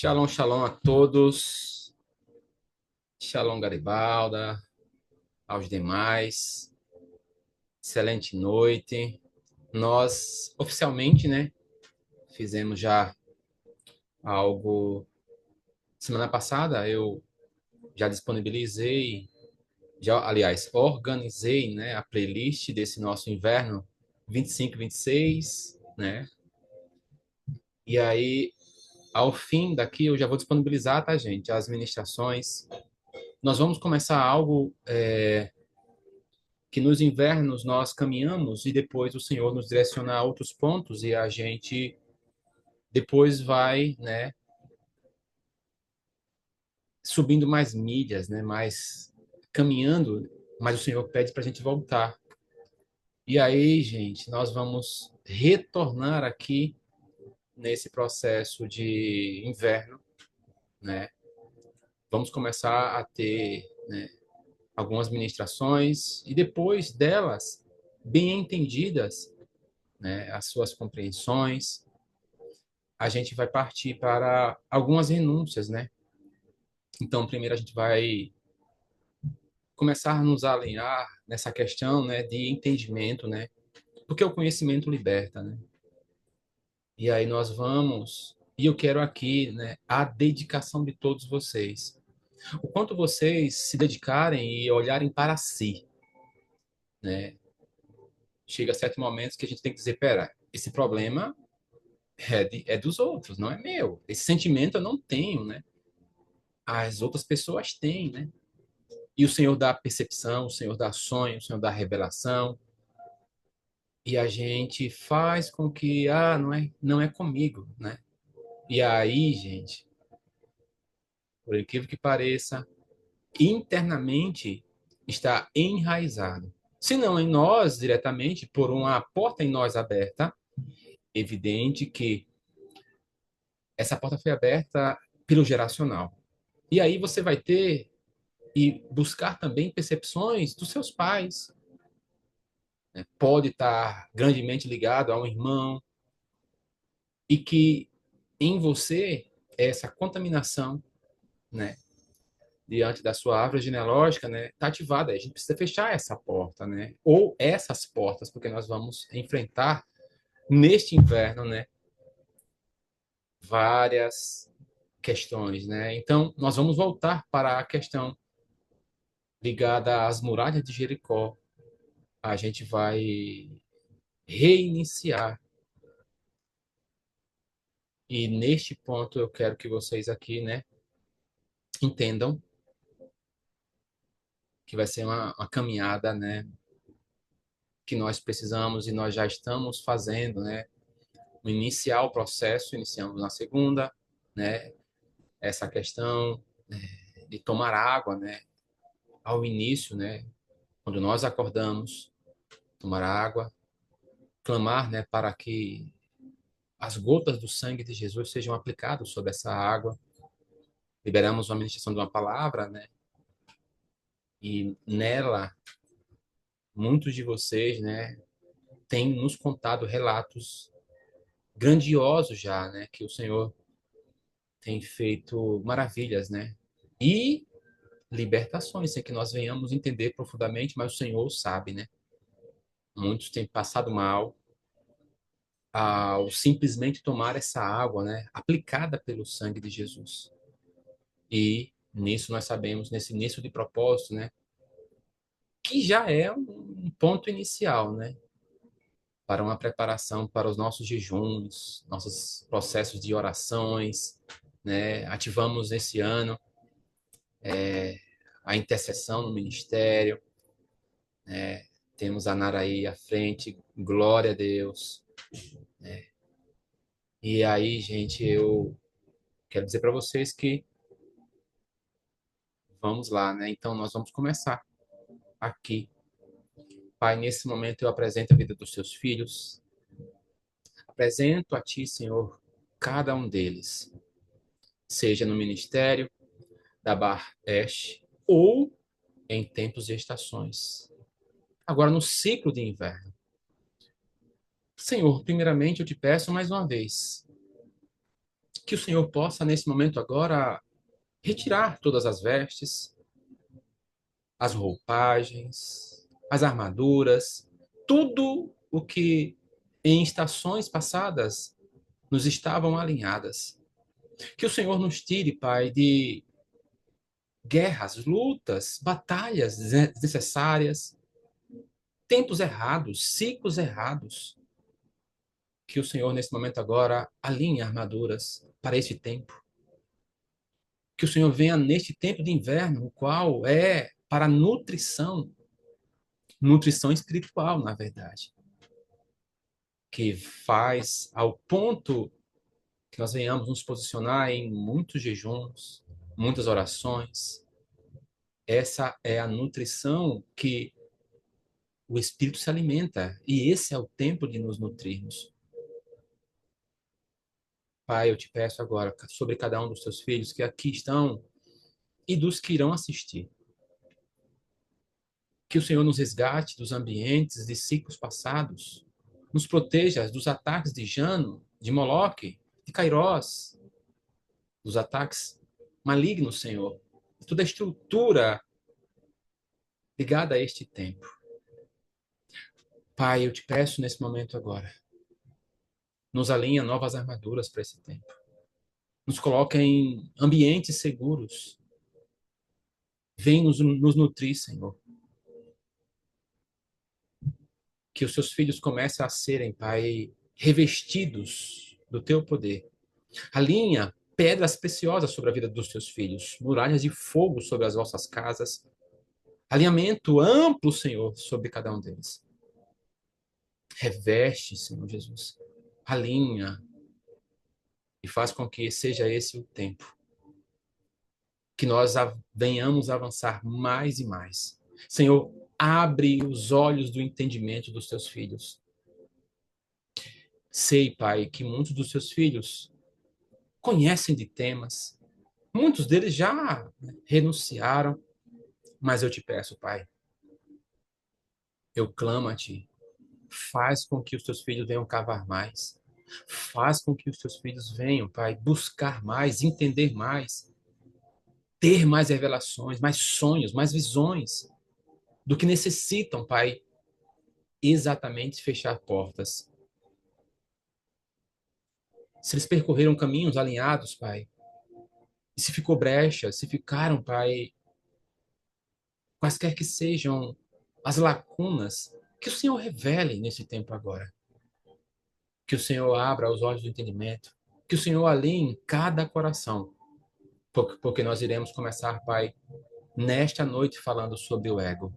Shalom, shalom a todos. Shalom, Garibalda, aos demais. Excelente noite. Nós, oficialmente, né, fizemos já algo. Semana passada eu já disponibilizei, aliás, organizei, né, a playlist desse nosso inverno 25 e 26, né? E aí, ao fim daqui, eu já vou disponibilizar, tá, gente, as ministrações. Nós vamos começar algo que nos invernos nós caminhamos e depois o Senhor nos direciona a outros pontos e a gente depois vai, né, subindo mais milhas, né, mais caminhando, mas o Senhor pede para a gente voltar. E aí, gente, nós vamos retornar aqui nesse processo de inverno, né? Vamos começar a ter, né, algumas ministrações e depois delas, bem entendidas, né, as suas compreensões, a gente vai partir para algumas renúncias, né? Então, primeiro a gente vai começar a nos alinhar nessa questão, né, de entendimento, né? Porque o conhecimento liberta, né? E aí nós vamos, e eu quero aqui, né, a dedicação de todos vocês. O quanto vocês se dedicarem e olharem para si, né? Chega a certos momentos que a gente tem que dizer, pera, esse problema é dos outros, não é meu. Esse sentimento eu não tenho, né? As outras pessoas têm, né? E o Senhor dá percepção, o Senhor dá sonho, o Senhor dá revelação. E a gente faz com que, não é comigo, né? E aí, gente, por incrível que pareça, internamente está enraizado. Se não em nós diretamente, por uma porta em nós aberta, evidente que essa porta foi aberta pelo geracional. E aí você vai ter e buscar também percepções dos seus pais, né? Pode estar grandemente ligado a um irmão, e que em você essa contaminação, né, diante da sua árvore genealógica, né, está ativada. A gente precisa fechar essa porta, né, ou essas portas, porque nós vamos enfrentar neste inverno, né, várias questões, né. Então, nós vamos voltar para a questão ligada às muralhas de Jericó. A gente vai reiniciar. E neste ponto eu quero que vocês aqui, né, entendam que vai ser uma caminhada, né, que nós precisamos e nós já estamos fazendo, né, iniciar o processo, iniciamos na segunda, né, essa questão de tomar água, né, ao início, né, quando nós acordamos, tomar água, clamar, né, para que as gotas do sangue de Jesus sejam aplicadas sobre essa água. Liberamos uma ministração de uma palavra, né, e nela muitos de vocês, né, têm nos contado relatos grandiosos já, né, que o Senhor tem feito maravilhas, né? E libertações, sem que nós venhamos entender profundamente, mas o Senhor sabe, né? Muitos têm passado mal ao simplesmente tomar essa água, né? Aplicada pelo sangue de Jesus. E nisso nós sabemos, nesse início de propósito, né? Que já é um ponto inicial, né? Para uma preparação para os nossos jejuns, nossos processos de orações, né? Ativamos esse ano a intercessão no ministério, né? Temos a Nara aí à frente, glória a Deus. E aí, gente, eu quero dizer para vocês que vamos lá, né? Então, nós vamos começar aqui. Pai, nesse momento eu apresento a vida dos seus filhos, apresento a Ti, Senhor, cada um deles, seja no ministério da Bar Oeste ou em tempos e estações. Agora, no ciclo de inverno. Senhor, primeiramente eu te peço mais uma vez Que o Senhor possa, nesse momento agora, retirar todas as vestes, as roupagens, as armaduras, tudo o que em estações passadas nos estavam alinhadas. Que o Senhor nos tire, Pai, de guerras, lutas, batalhas desnecessárias, tempos errados, ciclos errados. Que o Senhor, nesse momento agora, alinhe armaduras para este tempo. Que o Senhor venha neste tempo de inverno, o qual é para nutrição, nutrição espiritual, na verdade, que faz ao ponto que nós venhamos nos posicionar em muitos jejuns, muitas orações. Essa é a nutrição que o Espírito se alimenta, e esse é o tempo de nos nutrirmos. Pai, eu te peço agora sobre cada um dos teus filhos que aqui estão e dos que irão assistir. Que o Senhor nos resgate dos ambientes de ciclos passados, nos proteja dos ataques de Jano, de Moloque, de Cairós, dos ataques malignos, Senhor, de toda a estrutura ligada a este tempo. Pai, eu te peço nesse momento agora, nos alinha novas armaduras para esse tempo. Nos coloca em ambientes seguros. Vem nos nutrir, Senhor. Que os seus filhos comecem a serem, Pai, revestidos do teu poder. Alinha pedras preciosas sobre a vida dos teus filhos, muralhas de fogo sobre as vossas casas, alinhamento amplo, Senhor, sobre cada um deles. Reveste, Senhor Jesus, alinha e faz com que seja esse o tempo, que nós venhamos avançar mais e mais. Senhor, abre os olhos do entendimento dos teus filhos. Sei, Pai, que muitos dos teus filhos conhecem de temas, muitos deles já renunciaram, mas eu te peço, Pai, eu clamo a Ti, faz com que os teus filhos venham cavar mais, faz com que os teus filhos venham, Pai, buscar mais, entender mais, ter mais revelações, mais sonhos, mais visões, do que necessitam, Pai, exatamente fechar portas. Se eles percorreram caminhos alinhados, Pai, e se ficou brecha, se ficaram, Pai, quaisquer que sejam as lacunas, que o Senhor revele nesse tempo agora. Que o Senhor abra os olhos do entendimento. Que o Senhor alinhe cada coração. Porque nós iremos começar, Pai, nesta noite falando sobre o ego.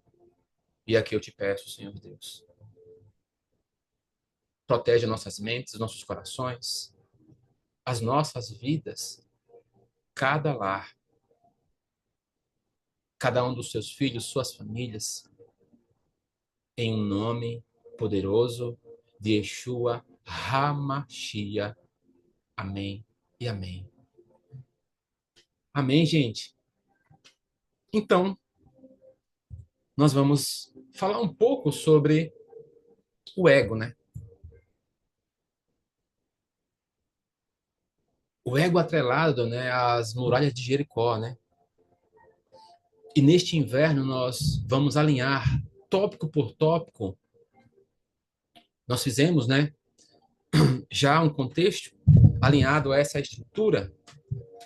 E aqui eu te peço, Senhor Deus, protege nossas mentes, nossos corações, as nossas vidas, cada lar, cada um dos seus filhos, suas famílias, em um nome poderoso de Yeshua HaMashiach. Amém e amém. Amém, gente? Então, nós vamos falar um pouco sobre o ego, né? O ego atrelado, né, às muralhas de Jericó, né? E neste inverno nós vamos alinhar tópico por tópico. Nós fizemos, né, já um contexto alinhado a essa estrutura,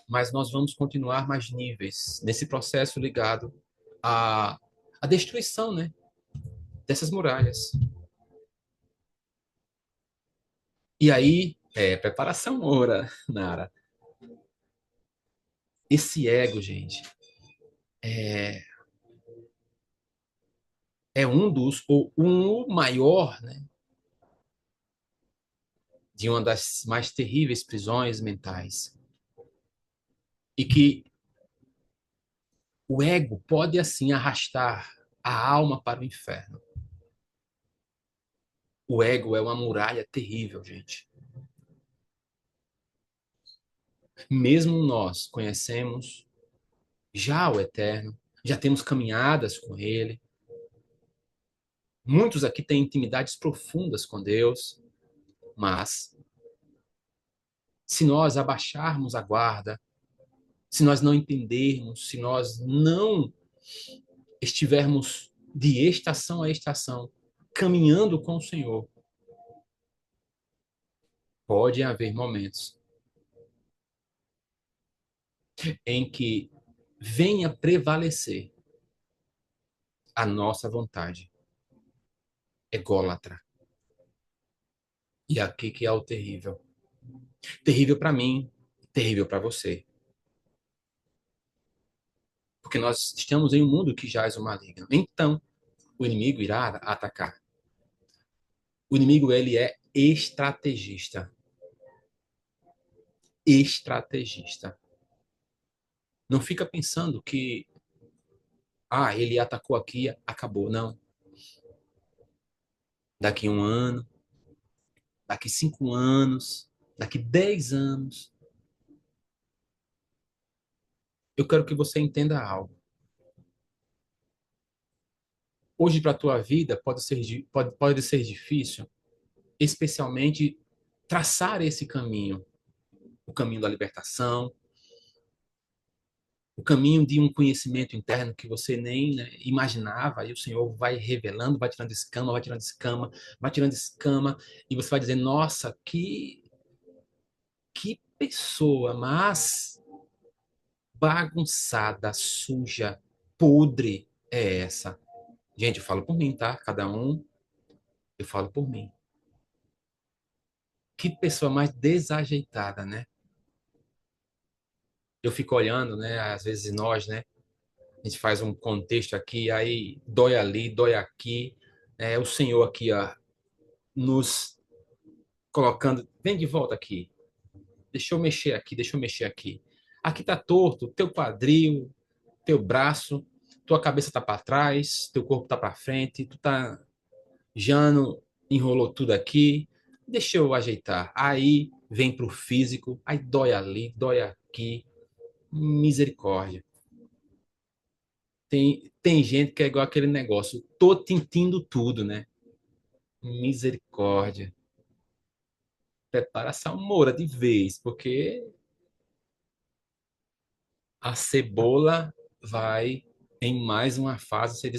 mas nós vamos continuar mais níveis nesse processo ligado à destruição, né, dessas muralhas. E aí, preparação ora, Nara. Esse ego, gente, é, é um dos, ou o maior, né, de uma das mais terríveis prisões mentais. E que o ego pode, assim, arrastar a alma para o inferno. O ego é uma muralha terrível, gente. Mesmo nós conhecemos já o Eterno, já temos caminhadas com Ele. Muitos aqui têm intimidades profundas com Deus, mas Se nós abaixarmos a guarda, se nós não entendermos, se nós não estivermos de estação a estação, caminhando com o Senhor, pode haver momentos em que venha prevalecer a nossa vontade ególatra. E aqui que é o terrível. Terrível para mim, terrível para você. Porque nós estamos em um mundo que jaz o maligno. Então, o inimigo irá atacar. O inimigo, ele é estrategista. Estrategista. Não fica pensando que, ele atacou aqui, acabou. Não. Daqui 1 ano, daqui 5 anos, daqui 10 anos, eu quero que você entenda algo. Hoje, para a tua vida, pode ser difícil, especialmente traçar esse caminho, o caminho da libertação, o caminho de um conhecimento interno que você nem, né, imaginava, e o Senhor vai revelando, vai tirando escama, vai tirando escama, vai tirando escama, e você vai dizer, nossa, que pessoa, mas bagunçada, suja, podre é essa? Gente, eu falo por mim, tá? Cada um, eu falo por mim. Que pessoa mais desajeitada, né? Eu fico olhando, né? Às vezes nós, né? A gente faz um contexto aqui, aí dói ali, dói aqui. É o Senhor aqui, ó, nos colocando, vem de volta aqui. Deixa eu mexer aqui, deixa eu mexer aqui. Aqui tá torto, teu quadril, teu braço, tua cabeça tá para trás, teu corpo tá para frente, tu tá já não enrolou tudo aqui. Deixa eu ajeitar. Aí vem pro físico, aí dói ali, dói aqui. Misericórdia. Tem gente que é igual aquele negócio, tô tintindo tudo, né? Misericórdia. Prepara a salmoura de vez, porque a cebola vai, em mais uma fase,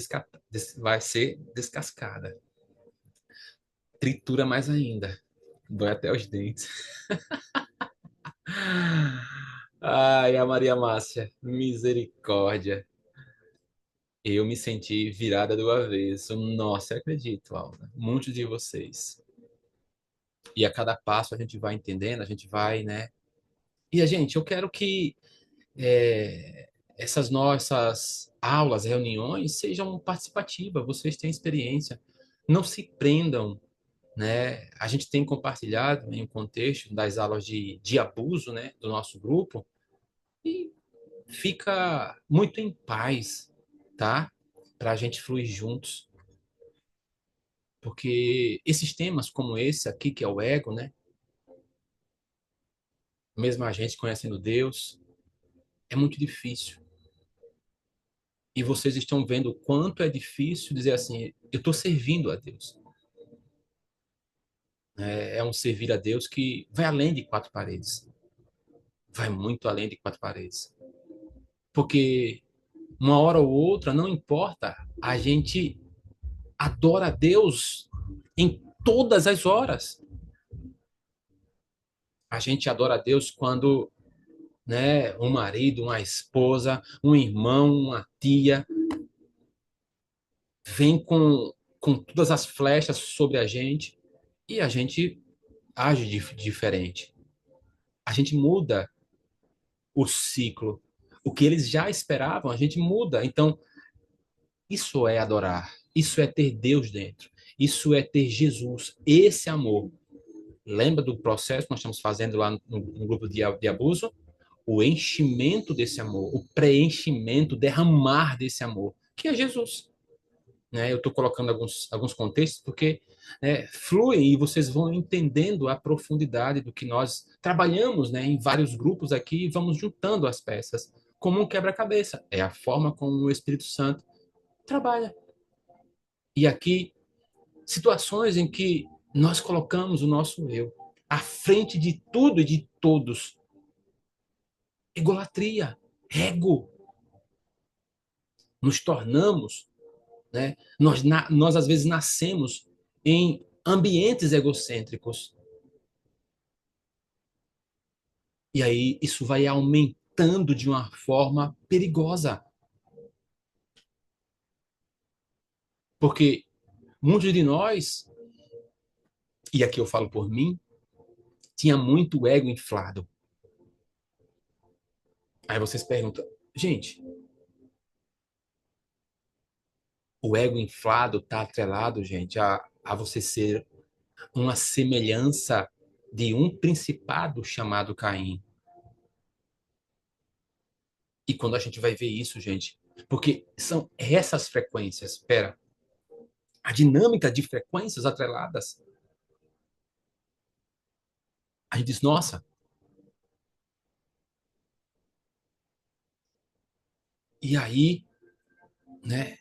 vai ser descascada. Tritura mais ainda. Dói até os dentes. Ai, a Maria Márcia, misericórdia. Eu me senti virada do avesso. Nossa, eu acredito, Alda. Muitos de vocês. E a cada passo a gente vai entendendo, a gente vai, né? E a gente, eu quero que essas nossas aulas, reuniões sejam participativas. Vocês têm experiência. Não se prendam, né? A gente tem compartilhado em um contexto das aulas de abuso, né, do nosso grupo e fica muito em paz, tá? Para a gente fluir juntos, porque esses temas como esse aqui, que é o ego, né? Mesmo a gente conhecendo Deus, é muito difícil. E vocês estão vendo o quanto é difícil dizer assim, eu estou servindo a Deus. É um servir a Deus que vai além de quatro paredes. Vai muito além de quatro paredes. Porque uma hora ou outra, não importa, a gente adora a Deus em todas as horas. A gente adora a Deus quando, né, um marido, uma esposa, um irmão, uma tia vem com todas as flechas sobre a gente e a gente age diferente. A gente muda o ciclo. O que eles já esperavam, a gente muda. Então, isso é adorar. Isso é ter Deus dentro. Isso é ter Jesus. Esse amor. Lembra do processo que nós estamos fazendo lá no grupo de abuso? O enchimento desse amor, o preenchimento, derramar desse amor, que é Jesus. Né? Eu estou colocando alguns contextos porque fluem e vocês vão entendendo a profundidade do que nós trabalhamos, né, em vários grupos aqui e vamos juntando as peças como um quebra-cabeça. É a forma como o Espírito Santo trabalha. E aqui, situações em que nós colocamos o nosso eu. à frente de tudo e de todos. Egolatria, ego. Nos tornamos, né? Nós às vezes nascemos em ambientes egocêntricos. E aí isso vai aumentando de uma forma perigosa. Porque muitos de nós, e aqui eu falo por mim, tinha muito ego inflado. Aí vocês perguntam, gente, o ego inflado está atrelado, gente, a você ser uma semelhança de um principado chamado Caim. E quando a gente vai ver isso, gente, porque são essas frequências, espera, a dinâmica de frequências atreladas, a gente diz, nossa, e aí, né,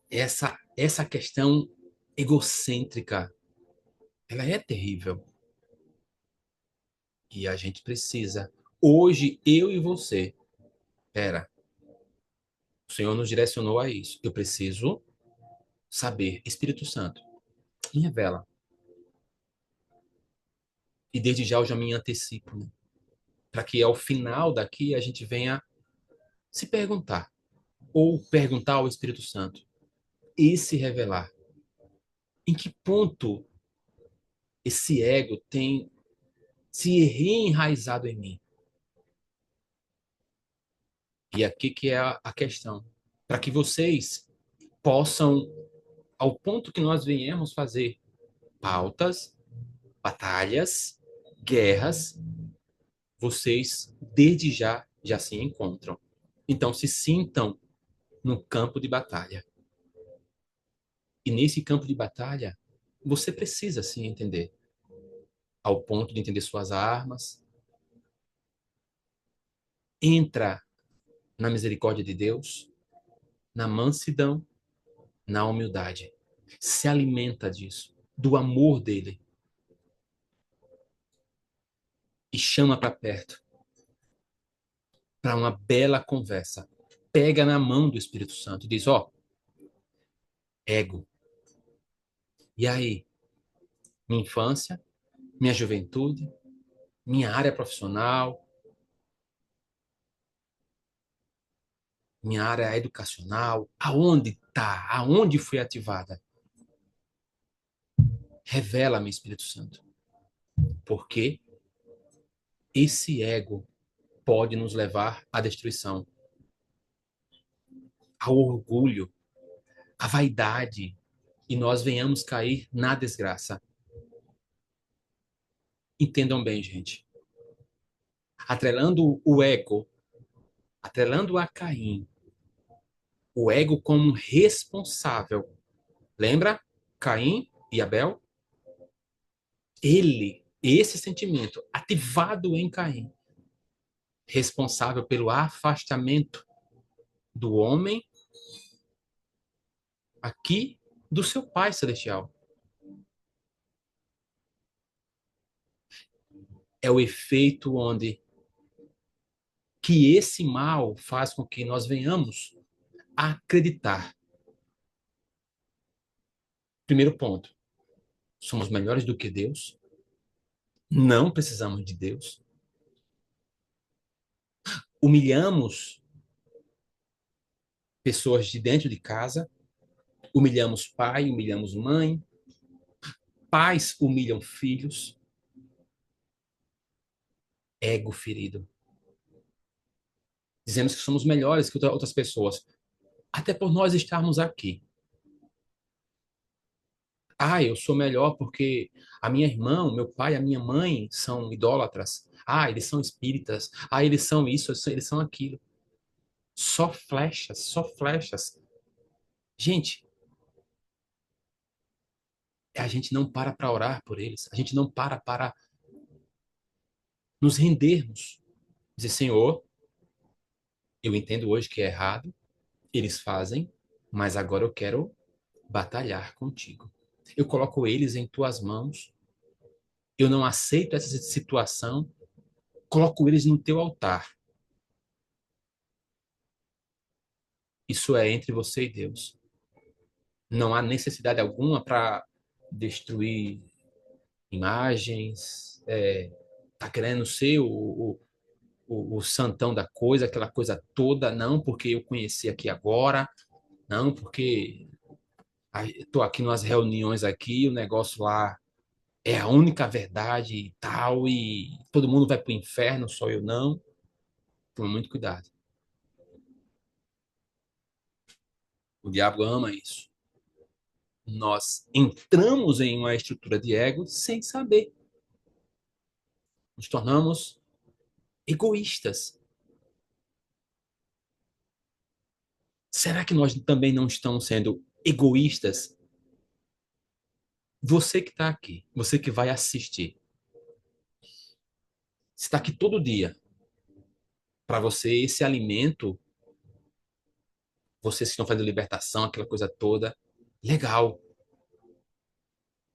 essa questão egocêntrica, ela é terrível. E a gente precisa, hoje, eu e você, pera, o Senhor nos direcionou a isso. Eu preciso saber, Espírito Santo, me revela. E desde já eu já me antecipo, né? Para que ao final daqui a gente venha se perguntar, ou perguntar ao Espírito Santo, e se revelar. Em que ponto esse ego tem se reenraizado em mim? E aqui que é a questão. Para que vocês possam, ao ponto que nós viemos fazer pautas, batalhas, guerras, vocês desde já se encontram. Então se sintam no campo de batalha. E nesse campo de batalha, você precisa se entender, ao ponto de entender suas armas. Entra na misericórdia de Deus, na mansidão, na humildade. Se alimenta disso, do amor dele, e chama para perto, para uma bela conversa. Pega na mão do Espírito Santo e diz: ó, oh, ego. E aí? Minha infância, minha juventude, minha área profissional, minha área educacional, aonde está? Aonde foi ativada? Revela-me, Espírito Santo. Porque esse ego pode nos levar à destruição, ao orgulho, à vaidade, e nós venhamos cair na desgraça. Entendam bem, gente. Atrelando o ego, atrelando a Caim, o ego como responsável. Lembra? Caim e Abel? Esse sentimento ativado em Caim, responsável pelo afastamento do homem aqui do seu Pai Celestial. É o efeito onde que esse mal faz com que nós venhamos a acreditar. Primeiro ponto, somos melhores do que Deus, não precisamos de Deus, humilhamos pessoas de dentro de casa, humilhamos pai, humilhamos mãe, pais humilham filhos, ego ferido. Dizemos que somos melhores que outras pessoas, até por nós estarmos aqui. Ah, eu sou melhor porque a minha irmã, o meu pai, a minha mãe são idólatras. Ah, eles são espíritas. Ah, eles são isso, eles são aquilo. Só flechas, só flechas. Gente, a gente não para orar por eles. A gente não para nos rendermos. Dizer, Senhor, eu entendo hoje que é errado, eles fazem, mas agora eu quero batalhar contigo. Eu coloco eles em tuas mãos. eu não aceito essa situação, coloco eles no teu altar. Isso é entre você e Deus. Não há necessidade alguma para destruir imagens, tá querendo ser o santão da coisa, aquela coisa toda, não porque eu conheci aqui agora, não porque estou aqui nas reuniões aqui, o negócio lá é a única verdade e tal, e todo mundo vai para o inferno, só eu não. Toma muito cuidado. O diabo ama isso. Nós entramos em uma estrutura de ego sem saber. Nos tornamos egoístas. Será que nós também não estamos sendo egoístas? Você que está aqui, você que vai assistir, você está aqui todo dia. Para você, esse alimento, vocês que estão fazendo libertação, aquela coisa toda, legal.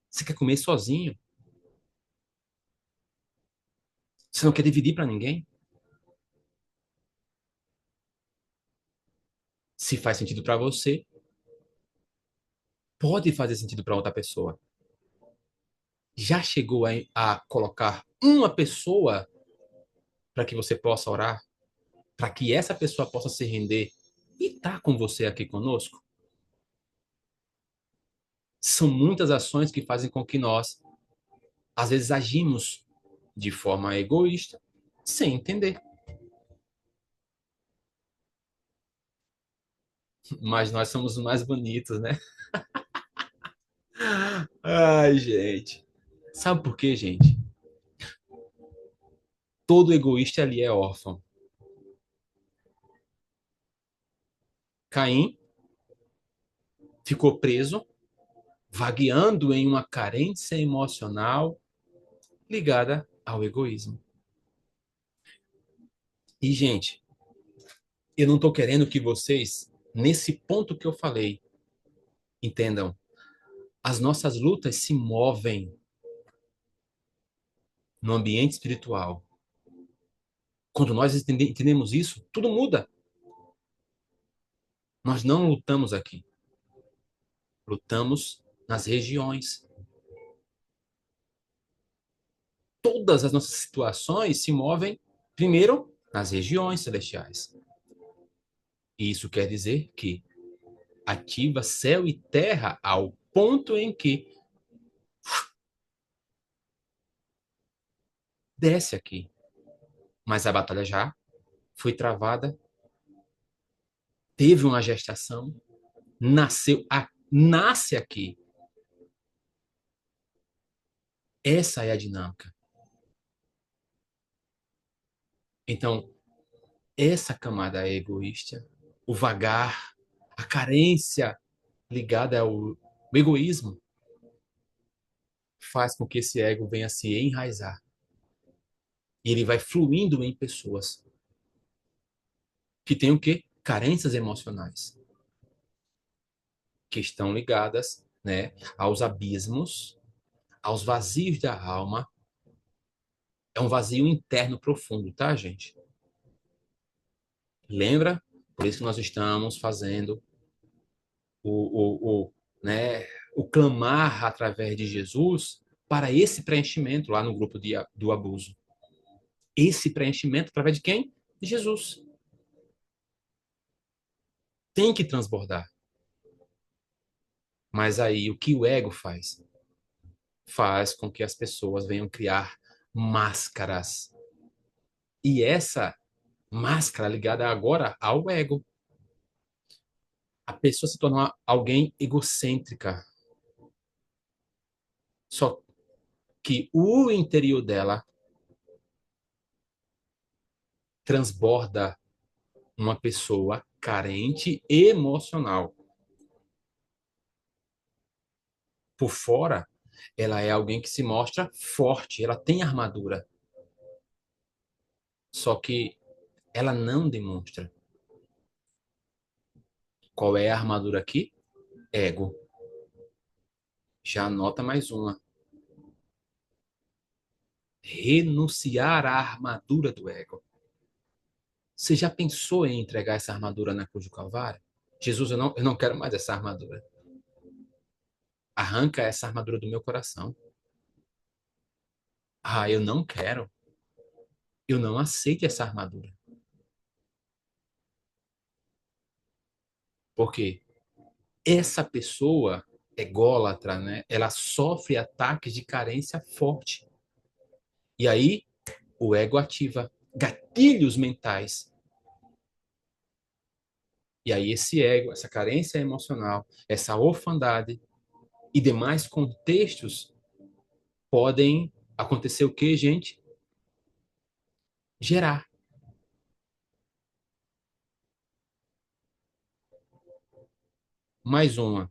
Você quer comer sozinho? Você não quer dividir para ninguém? Se faz sentido para você, pode fazer sentido para outra pessoa. Já chegou a colocar uma pessoa para que você possa orar, para que essa pessoa possa se render e estar com você aqui conosco? São muitas ações que fazem com que nós, às vezes, agimos de forma egoísta, sem entender. Mas nós somos os mais bonitos, né? Ai, gente. Sabe por quê, gente? Todo egoísta ali é órfão. Caim ficou preso, vagueando em uma carência emocional ligada ao egoísmo. E, gente, eu não estou querendo que vocês, nesse ponto que eu falei, entendam. As nossas lutas se movem no ambiente espiritual. Quando nós entendemos isso, tudo muda. Nós não lutamos aqui. Lutamos nas regiões. Todas as nossas situações se movem, primeiro, nas regiões celestiais. E isso quer dizer que ativa céu e terra ao ponto em que desce aqui. Mas a batalha já foi travada, teve uma gestação, nasce aqui. Essa é a dinâmica. Então, essa camada é egoísta, o vagar, a carência ligada ao egoísmo, faz com que esse ego venha se enraizar. E ele vai fluindo em pessoas que têm o quê? Carências emocionais, que estão ligadas, né, aos abismos, aos vazios da alma. É um vazio interno profundo, tá, gente? Lembra? Por isso que nós estamos fazendo né, o clamar através de Jesus para esse preenchimento lá no grupo do abuso. Esse preenchimento através de quem? De Jesus. Tem que transbordar. Mas aí o que o ego faz? Faz com que as pessoas venham criar máscaras. E essa máscara ligada agora ao ego. A pessoa se torna alguém egocêntrica. Só que o interior dela transborda uma pessoa carente emocional. Por fora, ela é alguém que se mostra forte, ela tem armadura. Só que ela não demonstra. Qual é a armadura aqui? Ego. Já anota mais uma. Renunciar à armadura do ego. Você já pensou em entregar essa armadura na cruz do Calvário? Jesus, eu não quero mais essa armadura. Arranca essa armadura do meu coração. Ah, eu não quero. Eu não aceito essa armadura. Porque essa pessoa ególatra, né? Ela sofre ataques de carência forte. E aí o ego ativa gatilhos mentais. E aí esse ego, essa carência emocional, essa orfandade e demais contextos podem acontecer o que, gente? Gerar. Mais uma.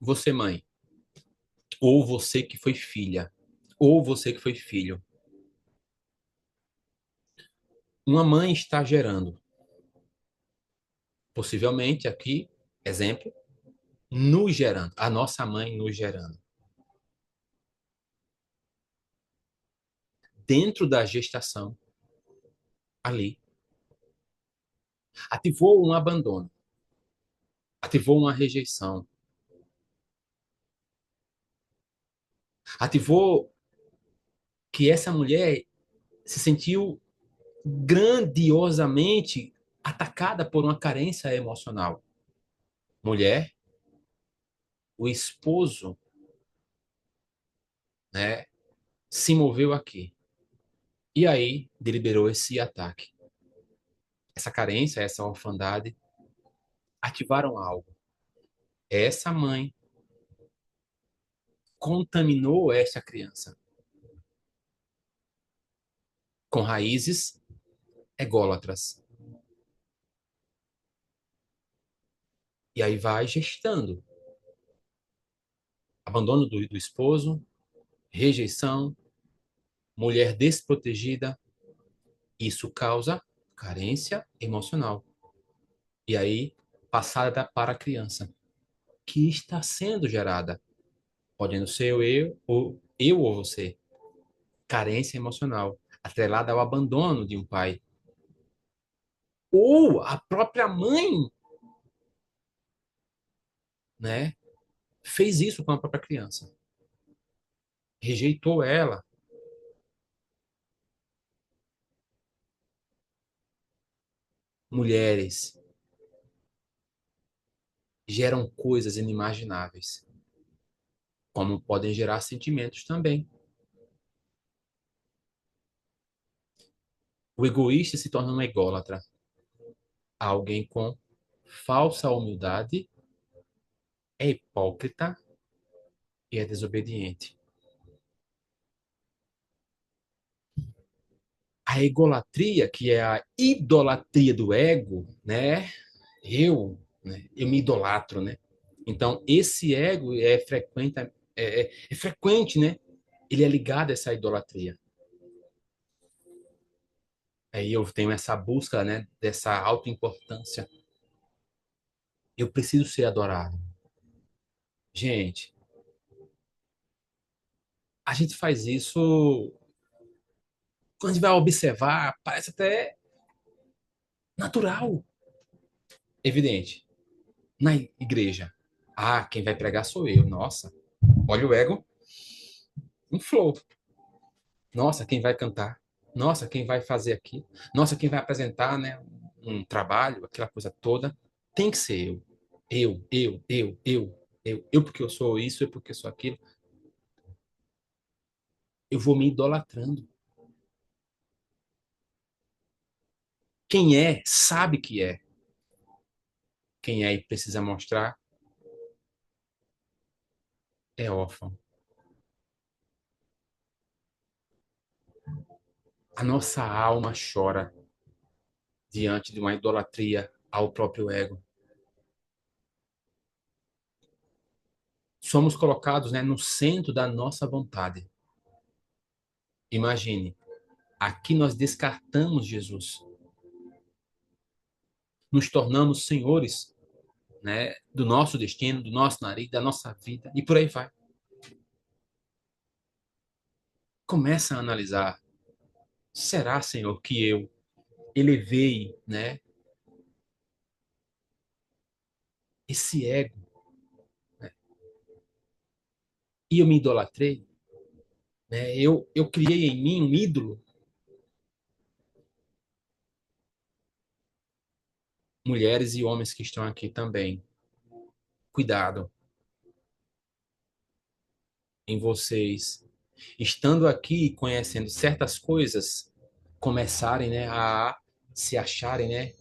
Você, mãe, ou você que foi filha, ou você que foi filho. Uma mãe está gerando, possivelmente aqui, exemplo, nos gerando, a nossa mãe nos gerando. Dentro da gestação, ali, ativou um abandono, ativou uma rejeição, ativou que essa mulher se sentiu grandiosamente atacada por uma carência emocional. Mulher, o esposo, né, se moveu aqui. E aí deliberou esse ataque. Essa carência, essa orfandade, ativaram algo. Essa mãe contaminou essa criança com raízes ególatras. E aí vai gestando abandono do esposo, rejeição, mulher desprotegida. Isso causa carência emocional. E aí, passada para a criança, que está sendo gerada, podendo ser eu ou você. Carência emocional, atrelada ao abandono de um pai. Ou a própria mãe, né, fez isso com a própria criança. Rejeitou ela. Mulheres geram coisas inimagináveis, como podem gerar sentimentos também. O egoísta se torna um ególatra, alguém com falsa humildade, é hipócrita e é desobediente. A egolatria, que é a idolatria do ego, né? Eu me idolatro, né? Então, esse ego é frequente, né? Ele é ligado a essa idolatria. Aí eu tenho essa busca, né? Dessa autoimportância. Eu preciso ser adorado. Gente, a gente faz isso quando a gente vai observar, parece até natural, evidente. Na igreja, ah, quem vai pregar sou eu. Nossa, olha o ego, inflou. Nossa, quem vai cantar? Nossa, quem vai fazer aqui? Nossa, quem vai apresentar, né, um trabalho, aquela coisa toda? Tem que ser eu. Eu porque eu sou isso, eu porque eu sou aquilo. Eu vou me idolatrando. Quem é, sabe que é. Quem é e precisa mostrar, é órfão. A nossa alma chora diante de uma idolatria ao próprio ego. Somos colocados, né, no centro da nossa vontade. Imagine, aqui nós descartamos Jesus. Nos tornamos senhores. né, do nosso destino, do nosso nariz, da nossa vida e por aí vai. Começa a analisar, será, Senhor, que eu elevei, né, esse ego, né, e eu me idolatrei, né? Eu criei em mim um ídolo. Mulheres e homens que estão aqui também, cuidado em vocês, estando aqui e conhecendo certas coisas, começarem, né, a se acharem, né,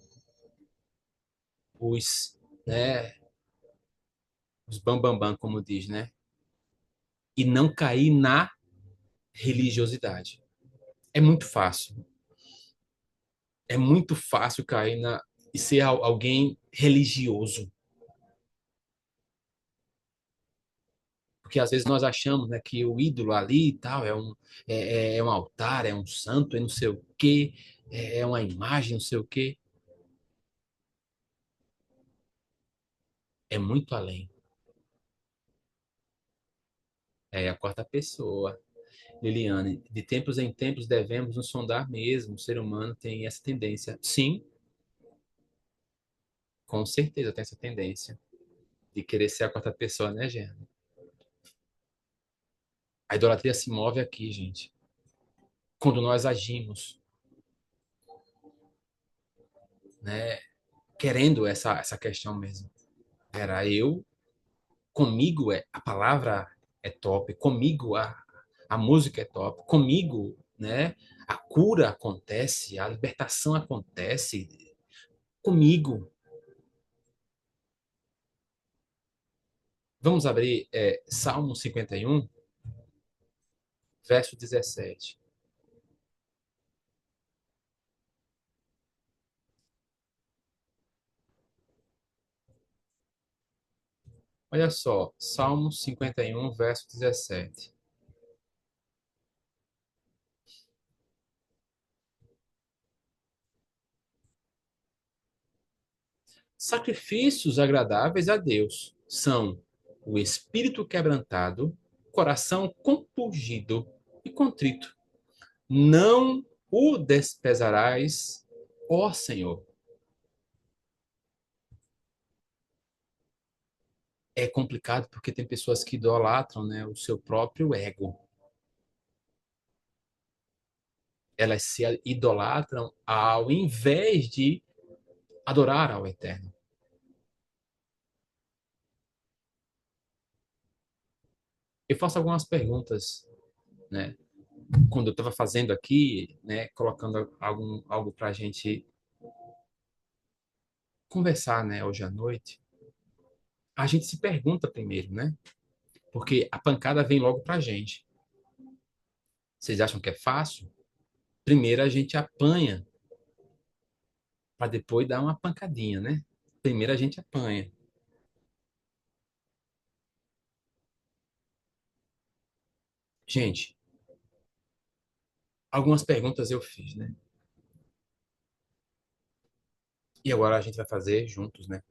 os, né, os bambambam, bam, bam, como diz, né, e não cair na religiosidade. É muito fácil. É muito fácil cair na e ser alguém religioso, porque às vezes nós achamos, né, que o ídolo ali e tal é um altar, é um santo, é não sei o quê, é uma imagem, não sei o quê. É muito além. É a quarta pessoa. Liliane, de tempos em tempos devemos nos sondar mesmo. O ser humano tem essa tendência. Sim, com certeza tem essa tendência de querer ser a quarta pessoa, né, Jean? A idolatria se move aqui, gente. Quando nós agimos, né, querendo essa questão mesmo. Era eu, comigo a palavra é top, comigo a música é top, comigo, né, a cura acontece, a libertação acontece comigo. Vamos abrir Salmo 51, verso 17. Olha só, Salmo 51, verso 17. Sacrifícios agradáveis a Deus são o espírito quebrantado, coração compungido e contrito. Não o desprezarás, ó Senhor. É complicado porque tem pessoas que idolatram, né, o seu próprio ego. Elas se idolatram ao invés de adorar ao Eterno. Eu faço algumas perguntas, né? Quando eu estava fazendo aqui, né, colocando algo para a gente conversar, né, hoje à noite, a gente se pergunta primeiro, né? Porque a pancada vem logo para a gente. Vocês acham que é fácil? Primeiro a gente apanha para depois dar uma pancadinha, né? Primeiro a gente apanha. Gente, algumas perguntas eu fiz, né? E agora a gente vai fazer juntos, né?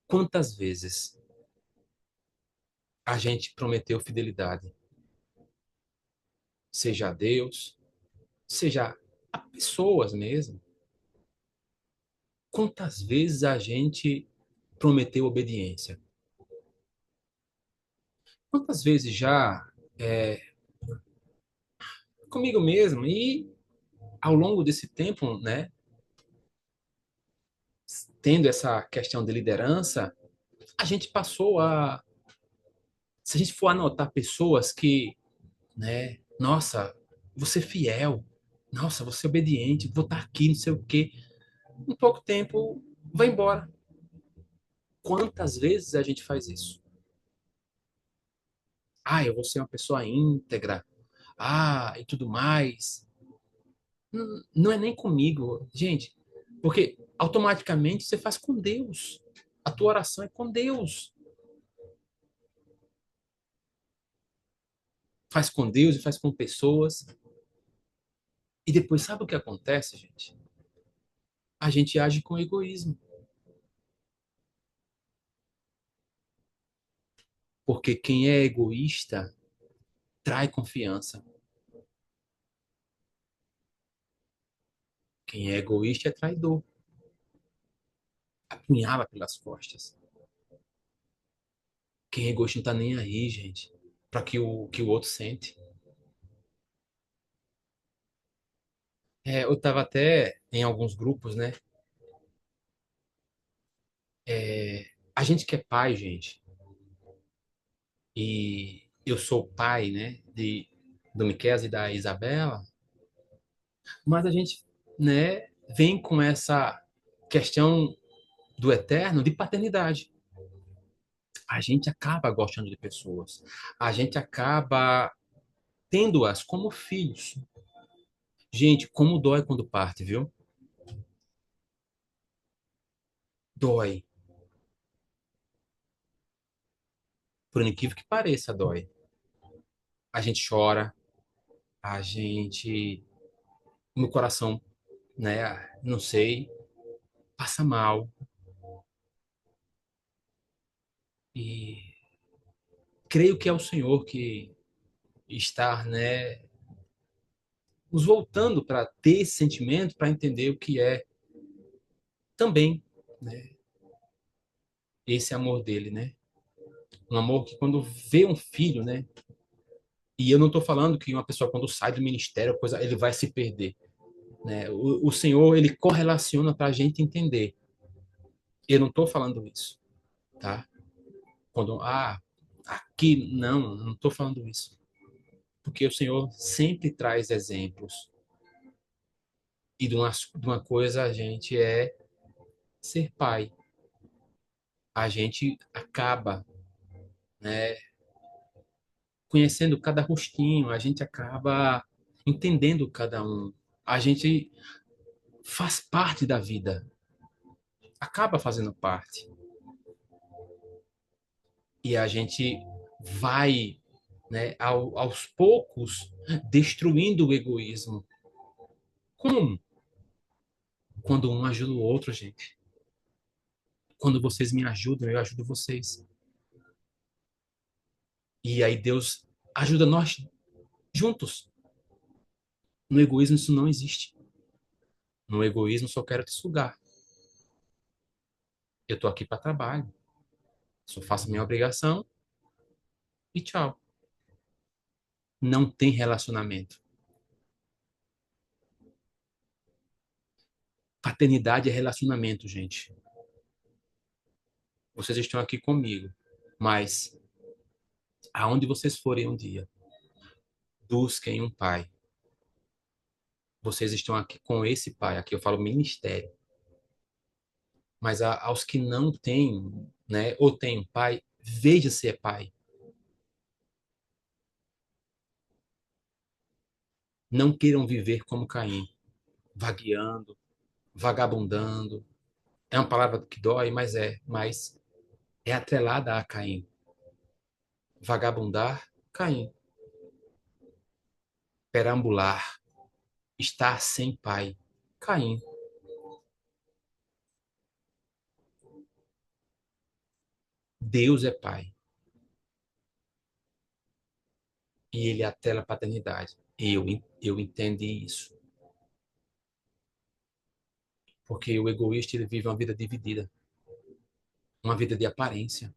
Quantas vezes a gente prometeu fidelidade, seja a Deus, seja a pessoas mesmo? Quantas vezes a gente prometeu obediência? Quantas vezes já comigo mesmo e ao longo desse tempo, né, tendo essa questão de liderança, a gente passou a, se a gente for anotar pessoas que, né, nossa, você é fiel, nossa, você é obediente, vou estar aqui, não sei o quê, em pouco tempo vai embora. Quantas vezes a gente faz isso? Ah, eu vou ser uma pessoa íntegra. Ah, e tudo mais. Não é nem comigo, gente, porque automaticamente você faz com Deus. A tua oração é com Deus. Faz com Deus e faz com pessoas. E depois, sabe o que acontece, gente? A gente age com egoísmo. Porque quem é egoísta trai confiança. Quem é egoísta é traidor. Apunhala pelas costas. Quem é egoísta não tá nem aí, gente, para que o outro sente. Eu tava até em alguns grupos, né? A gente que é pai, gente, e eu sou pai, né, do Miquel e da Isabela, mas a gente, né, vem com essa questão do eterno de paternidade. A gente acaba gostando de pessoas, a gente acaba tendo-as como filhos. Gente, como dói quando parte, viu? Dói. Por incrível que pareça, dói. A gente chora, a gente, no coração, né, não sei, passa mal e creio que é o Senhor que está, né, nos voltando para ter esse sentimento, para entender o que é também, né, esse amor dele, né? Um amor que quando vê um filho, né? E eu não estou falando que uma pessoa quando sai do ministério, coisa, ele vai se perder, né? O Senhor ele correlaciona para a gente entender. Eu não estou falando isso, tá? Quando aqui não estou falando isso, porque o Senhor sempre traz exemplos e de uma coisa a gente é ser pai. A gente acaba, né, conhecendo cada rostinho, a gente acaba entendendo cada um. A gente faz parte da vida, acaba fazendo parte. E a gente vai, né, aos poucos, destruindo o egoísmo. Como? Quando um ajuda o outro, gente. Quando vocês me ajudam, eu ajudo vocês. E aí Deus ajuda nós juntos. No egoísmo isso não existe. No egoísmo só quero te sugar. Eu tô aqui para trabalho. Só faço minha obrigação e tchau. Não tem relacionamento. Paternidade é relacionamento, gente. Vocês estão aqui comigo, mas aonde vocês forem um dia, busquem um pai. Vocês estão aqui com esse pai. Aqui eu falo ministério. Mas aos que não têm, né, ou têm um pai, veja se é pai. Não queiram viver como Caim, vagueando, vagabundando. É uma palavra que dói, mas é atrelada a Caim. Vagabundar, Caim. Perambular, estar sem pai, Caim. Deus é pai e ele atela a paternidade. Eu entendi isso. Porque o egoísta ele vive uma vida dividida, uma vida de aparência.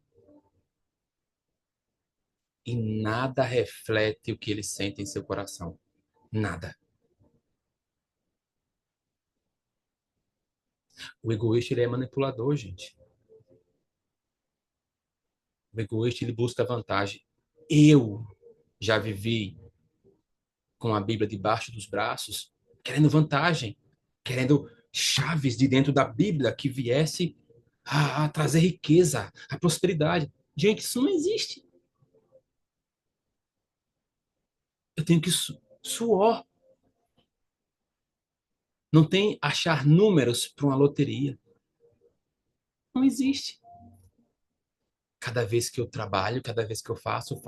E nada reflete o que ele sente em seu coração. Nada. O egoísta ele é manipulador, gente. O egoísta ele busca vantagem. Eu já vivi com a Bíblia debaixo dos braços, querendo vantagem, querendo chaves de dentro da Bíblia que viesse a trazer riqueza, a prosperidade. Gente, isso não existe. Eu tenho que suor. Não tem achar números para uma loteria. Não existe. Cada vez que eu trabalho, cada vez que eu faço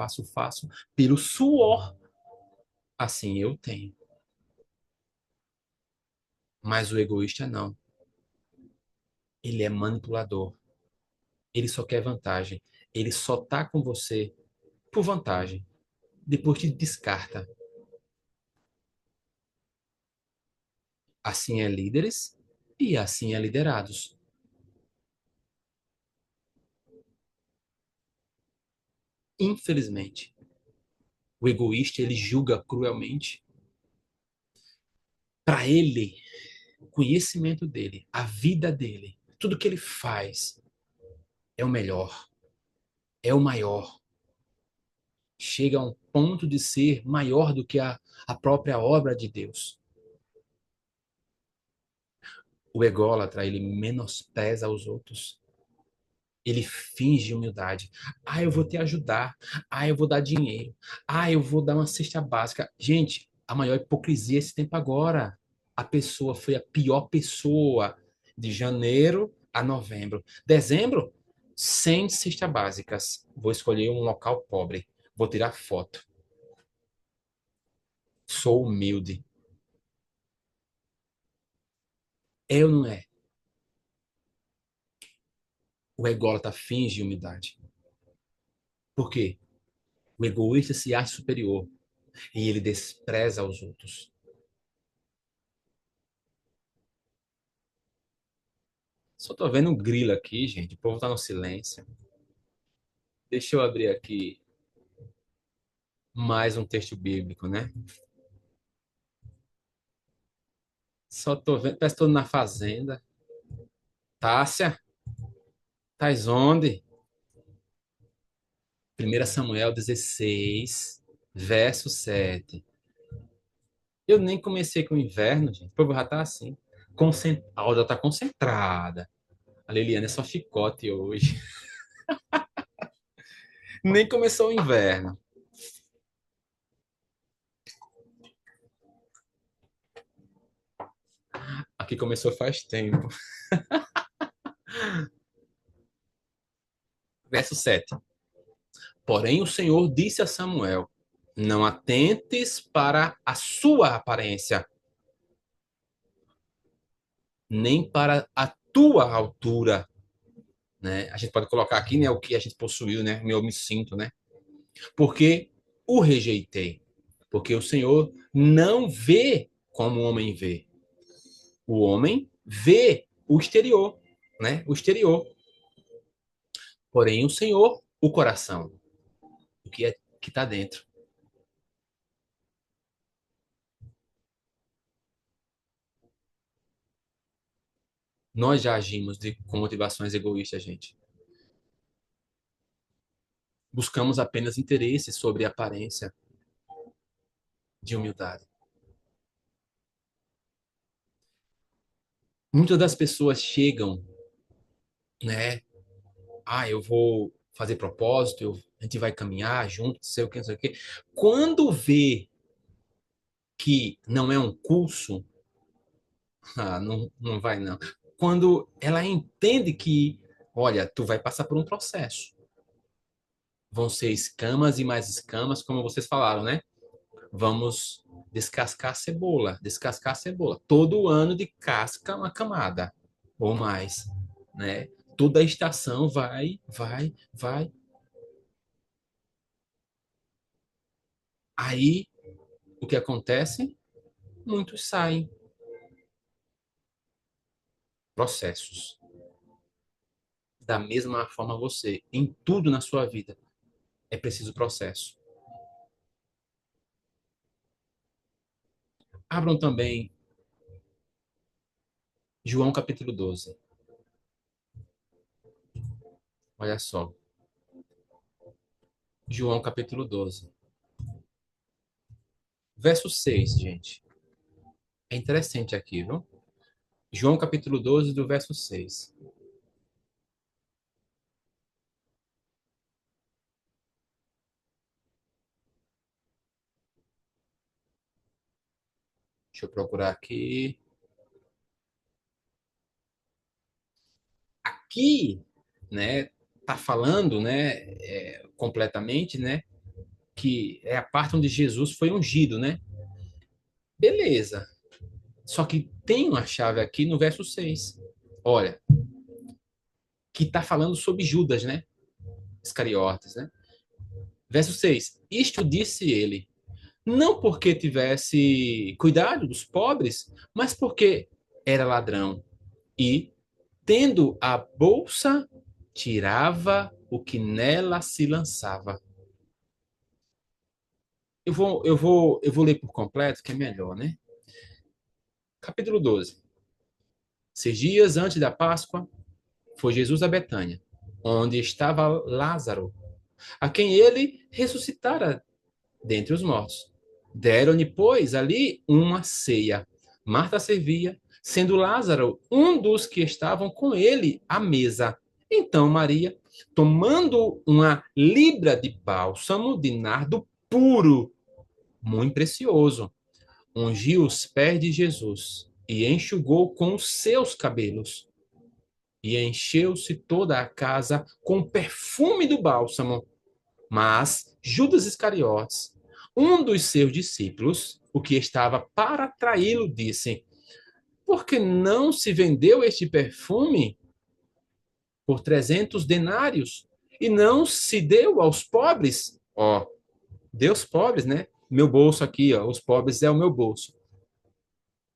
pelo suor. Assim eu tenho. Mas o egoísta não. Ele é manipulador. Ele só quer vantagem. Ele só tá com você por vantagem. Depois te descarta. Assim é líderes e assim é liderados. Infelizmente, o egoísta ele julga cruelmente. Para ele, o conhecimento dele, a vida dele, tudo que ele faz é o melhor, é o maior. Chega a um ponto de ser maior do que a própria obra de Deus. O ególatra, ele menospreza os outros. Ele finge humildade. Ah, eu vou te ajudar. Ah, eu vou dar dinheiro. Ah, eu vou dar uma cesta básica. Gente, a maior hipocrisia é esse tempo agora. A pessoa foi a pior pessoa de janeiro a novembro. Dezembro, sem cesta básicas. Vou escolher um local pobre. Vou tirar foto. Sou humilde. É ou não é? O ególatra finge humildade. Por quê? O egoísta se acha superior e ele despreza os outros. Só tô vendo um grilo aqui, gente. O povo tá no silêncio. Deixa eu abrir aqui mais um texto bíblico, né? Só tô vendo. Parece que tô na fazenda. Tássia, tais onde? 1 Samuel 16, verso 7. Eu nem comecei com o inverno, gente. O povo já tá assim. A Alda tá concentrada. A Liliana é só chicote hoje. Nem começou o inverno. Aqui começou faz tempo. Verso 7. Porém, o Senhor disse a Samuel: não atentes para a sua aparência, nem para a tua altura, né? A gente pode colocar aqui, né, o que a gente possuiu, né? Eu me sinto, né? Porque o rejeitei. Porque o Senhor não vê como o homem vê. O homem vê o exterior, né? O exterior. Porém, o Senhor, o coração, o que é que está dentro. Nós já agimos com motivações egoístas, gente. Buscamos apenas interesses sobre a aparência de humildade. Muitas das pessoas chegam, né? Ah, eu vou fazer propósito, a gente vai caminhar junto, não sei o que, não sei o que. Quando vê que não é um curso, ah, não, não vai não. Quando ela entende que, olha, tu vai passar por um processo. Vão ser escamas e mais escamas, como vocês falaram, né? Vamos descascar a cebola, descascar a cebola. Todo ano de casca uma camada ou mais, né? Toda a estação vai. Aí o que acontece? Muitos saem. Processos. Da mesma forma você, em tudo na sua vida, é preciso processo. Abram também João capítulo 12. Olha só. João capítulo 12. Verso 6, gente. É interessante aqui, viu? João capítulo 12, do verso 6. Deixa eu procurar aqui. Aqui, né, tá falando, né, completamente, né, que é a parte onde Jesus foi ungido, né? Beleza. Só que tem uma chave aqui no verso 6. Olha, que tá falando sobre Judas, né? Iscariotes, né? Verso 6. Isto disse ele, não porque tivesse cuidado dos pobres, mas porque era ladrão. E, tendo a bolsa, tirava o que nela se lançava. Eu vou ler por completo, que é melhor, né? Capítulo 12. 6 dias antes da Páscoa, foi Jesus a Betânia, onde estava Lázaro, a quem ele ressuscitara dentre os mortos. Deram-lhe, pois, ali uma ceia. Marta servia, sendo Lázaro um dos que estavam com ele à mesa. Então Maria, tomando uma libra de bálsamo de nardo puro, muito precioso, ungiu os pés de Jesus e enxugou com os seus cabelos. E encheu-se toda a casa com o perfume do bálsamo. Mas Judas Iscariotes, um dos seus discípulos, o que estava para traí-lo, disse: Por que não se vendeu este perfume por 300 denários e não se deu aos pobres? Ó, deu aos pobres, né? Meu bolso aqui, ó, os pobres é o meu bolso.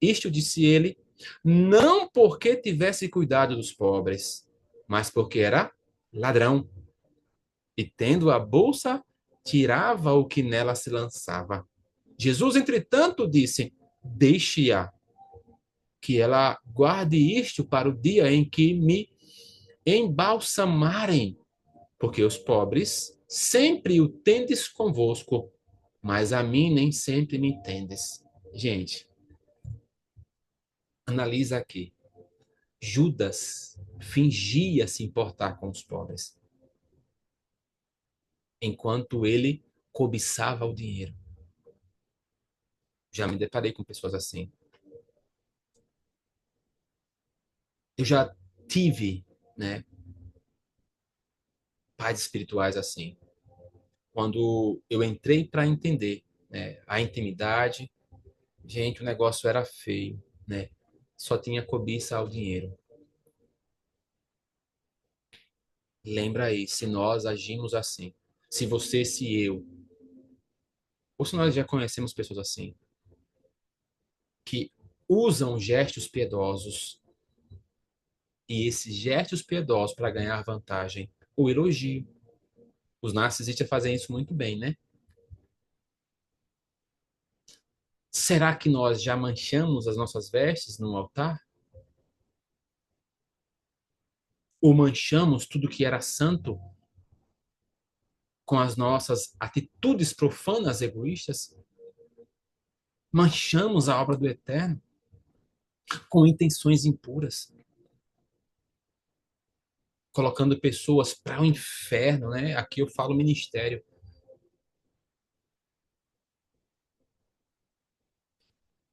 Isto disse ele, não porque tivesse cuidado dos pobres, mas porque era ladrão. E tendo a bolsa, tirava o que nela se lançava. Jesus, entretanto, disse: Deixe-a, que ela guarde isto para o dia em que me embalsamarem, porque os pobres sempre o tendes convosco, mas a mim nem sempre me tendes. Gente, analisa aqui. Judas fingia se importar com os pobres, enquanto ele cobiçava o dinheiro. Já me deparei com pessoas assim. Eu já tive, né, pais espirituais assim. Quando eu entrei para entender, né, a intimidade, gente, o negócio era feio, né? Só tinha cobiça ao dinheiro. Lembra aí, se nós agimos assim, se você, se eu, ou se nós já conhecemos pessoas assim, que usam gestos piedosos e esses gestos piedosos para ganhar vantagem, o elogio. Os narcisistas fazem isso muito bem, né? Será que nós já manchamos as nossas vestes no altar? Ou manchamos tudo que era santo com as nossas atitudes profanas, egoístas? Manchamos a obra do Eterno com intenções impuras, colocando pessoas para o inferno, né? Aqui eu falo ministério.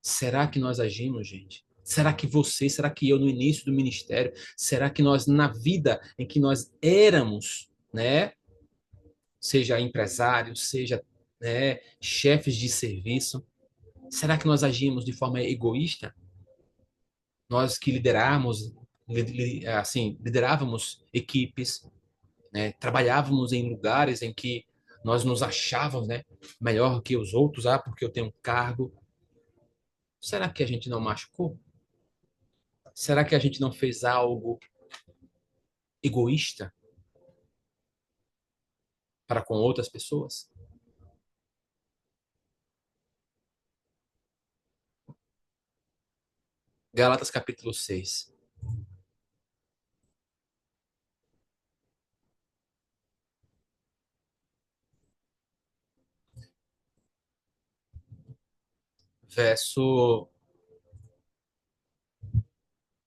Será que nós agimos, gente? Será que você, será que eu no início do ministério, será que nós na vida em que nós éramos, né, seja empresários, seja, né, chefes de serviço, será que nós agimos de forma egoísta? Nós que liderávamos equipes, né, trabalhávamos em lugares em que nós nos achávamos, né, melhor que os outros, porque eu tenho um cargo. Será que a gente não machucou? Será que a gente não fez algo egoísta para com outras pessoas? Gálatas capítulo 6, verso,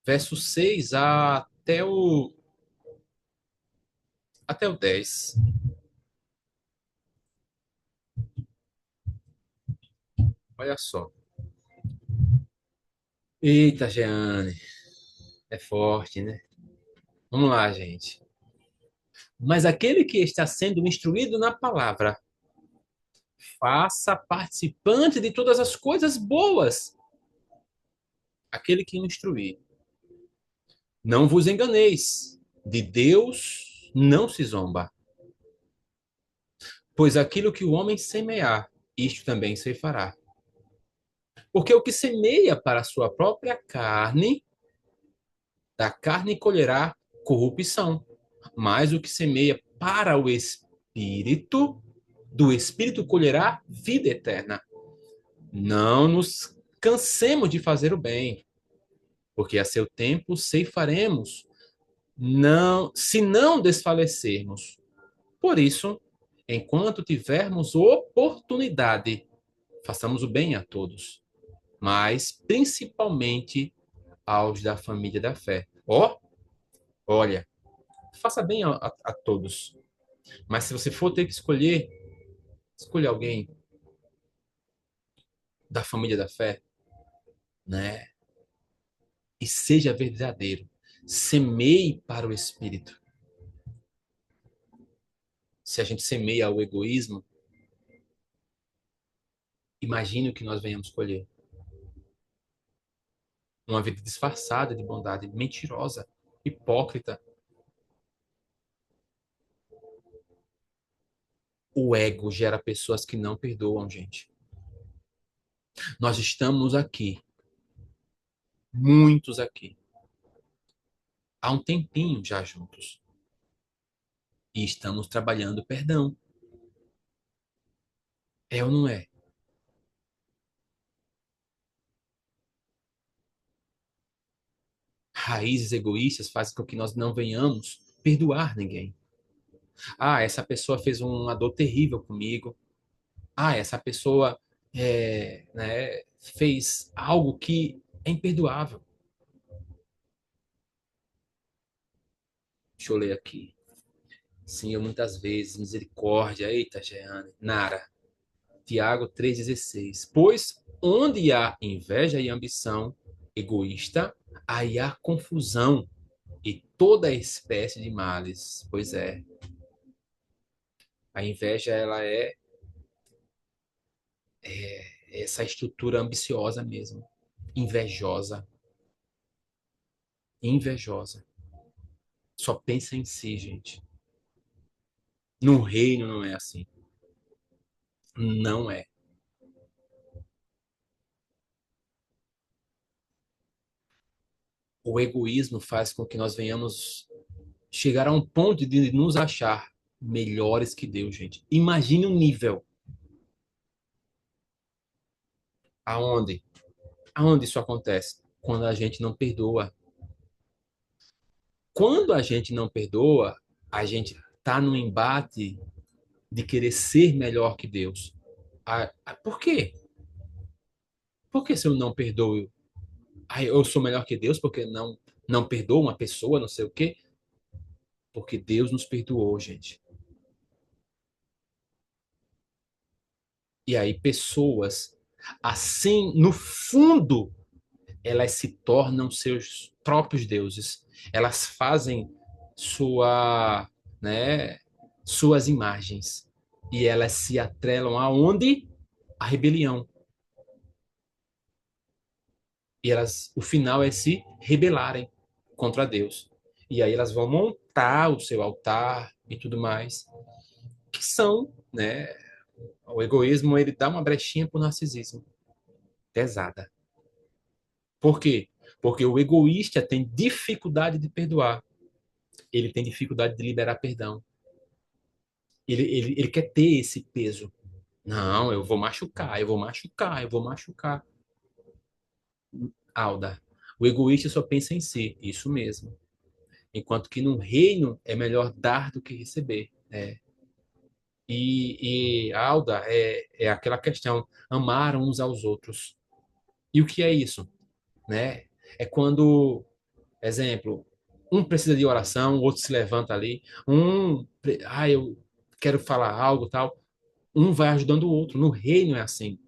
verso 6 até o 10. Olha só. Eita, Jeane, é forte, né? Vamos lá, gente. Mas aquele que está sendo instruído na palavra, faça participante de todas as coisas boas. Aquele que instruir. Não vos enganeis, de Deus não se zomba, Pois aquilo que o homem semear, isto também se fará. Porque o que semeia para a sua própria carne, da carne colherá corrupção. Mas o que semeia para o espírito, do espírito colherá vida eterna. Não nos cansemos de fazer o bem, porque a seu tempo ceifaremos, não, se não desfalecermos. Por isso, enquanto tivermos oportunidade, façamos o bem a todos, mas principalmente aos da família da fé. Olha, faça bem a todos, mas se você for ter que escolher, escolha alguém da família da fé, né? E seja verdadeiro. Semeie para o espírito. Se a gente semeia o egoísmo, imagine o que nós venhamos colher. Uma vida disfarçada de bondade, mentirosa, hipócrita. O ego gera pessoas que não perdoam, gente. Nós estamos aqui, muitos aqui, há um tempinho já juntos. E estamos trabalhando perdão. É ou não é? Raízes egoístas fazem com que nós não venhamos perdoar ninguém. Ah, essa pessoa fez uma dor terrível comigo. Ah, essa pessoa né, fez algo que é imperdoável. Deixa eu ler aqui. Sim, eu muitas vezes, misericórdia. Eita, Jeane. Nara. Tiago 3,16. Pois onde há inveja e ambição egoísta, aí há confusão e toda espécie de males. Pois é, a inveja ela é essa estrutura ambiciosa mesmo, invejosa, invejosa. Só pensa em si, gente. No reino não é assim. Não é. O egoísmo faz com que nós venhamos chegar a um ponto de nos achar melhores que Deus, gente. Imagine um nível aonde, aonde isso acontece? Quando a gente não perdoa. Quando a gente não perdoa, a gente está no embate de querer ser melhor que Deus. Por quê? Por que se eu não perdoo, eu sou melhor que Deus porque não perdoo uma pessoa, não sei o quê? Porque Deus nos perdoou, gente. E aí pessoas assim, no fundo, elas se tornam seus próprios deuses. Elas fazem sua, né, suas imagens e elas se atrelam aonde? A rebelião. E elas, o final é se rebelarem contra Deus. E aí elas vão montar o seu altar e tudo mais, que são, né, o egoísmo, ele dá uma brechinha pro narcisismo pesada. Por quê? Porque o egoísta tem dificuldade de perdoar. Ele tem dificuldade de liberar perdão. Ele quer ter esse peso. Não, eu vou machucar, eu vou machucar, eu vou machucar. Alda, o egoísta só pensa em si, isso mesmo. Enquanto que no reino é melhor dar do que receber. Alda, é aquela questão, amar uns aos outros. E o que é isso? Né? É quando, exemplo, um precisa de oração, o outro se levanta ali, eu quero falar algo tal, um vai ajudando o outro. No reino é assim.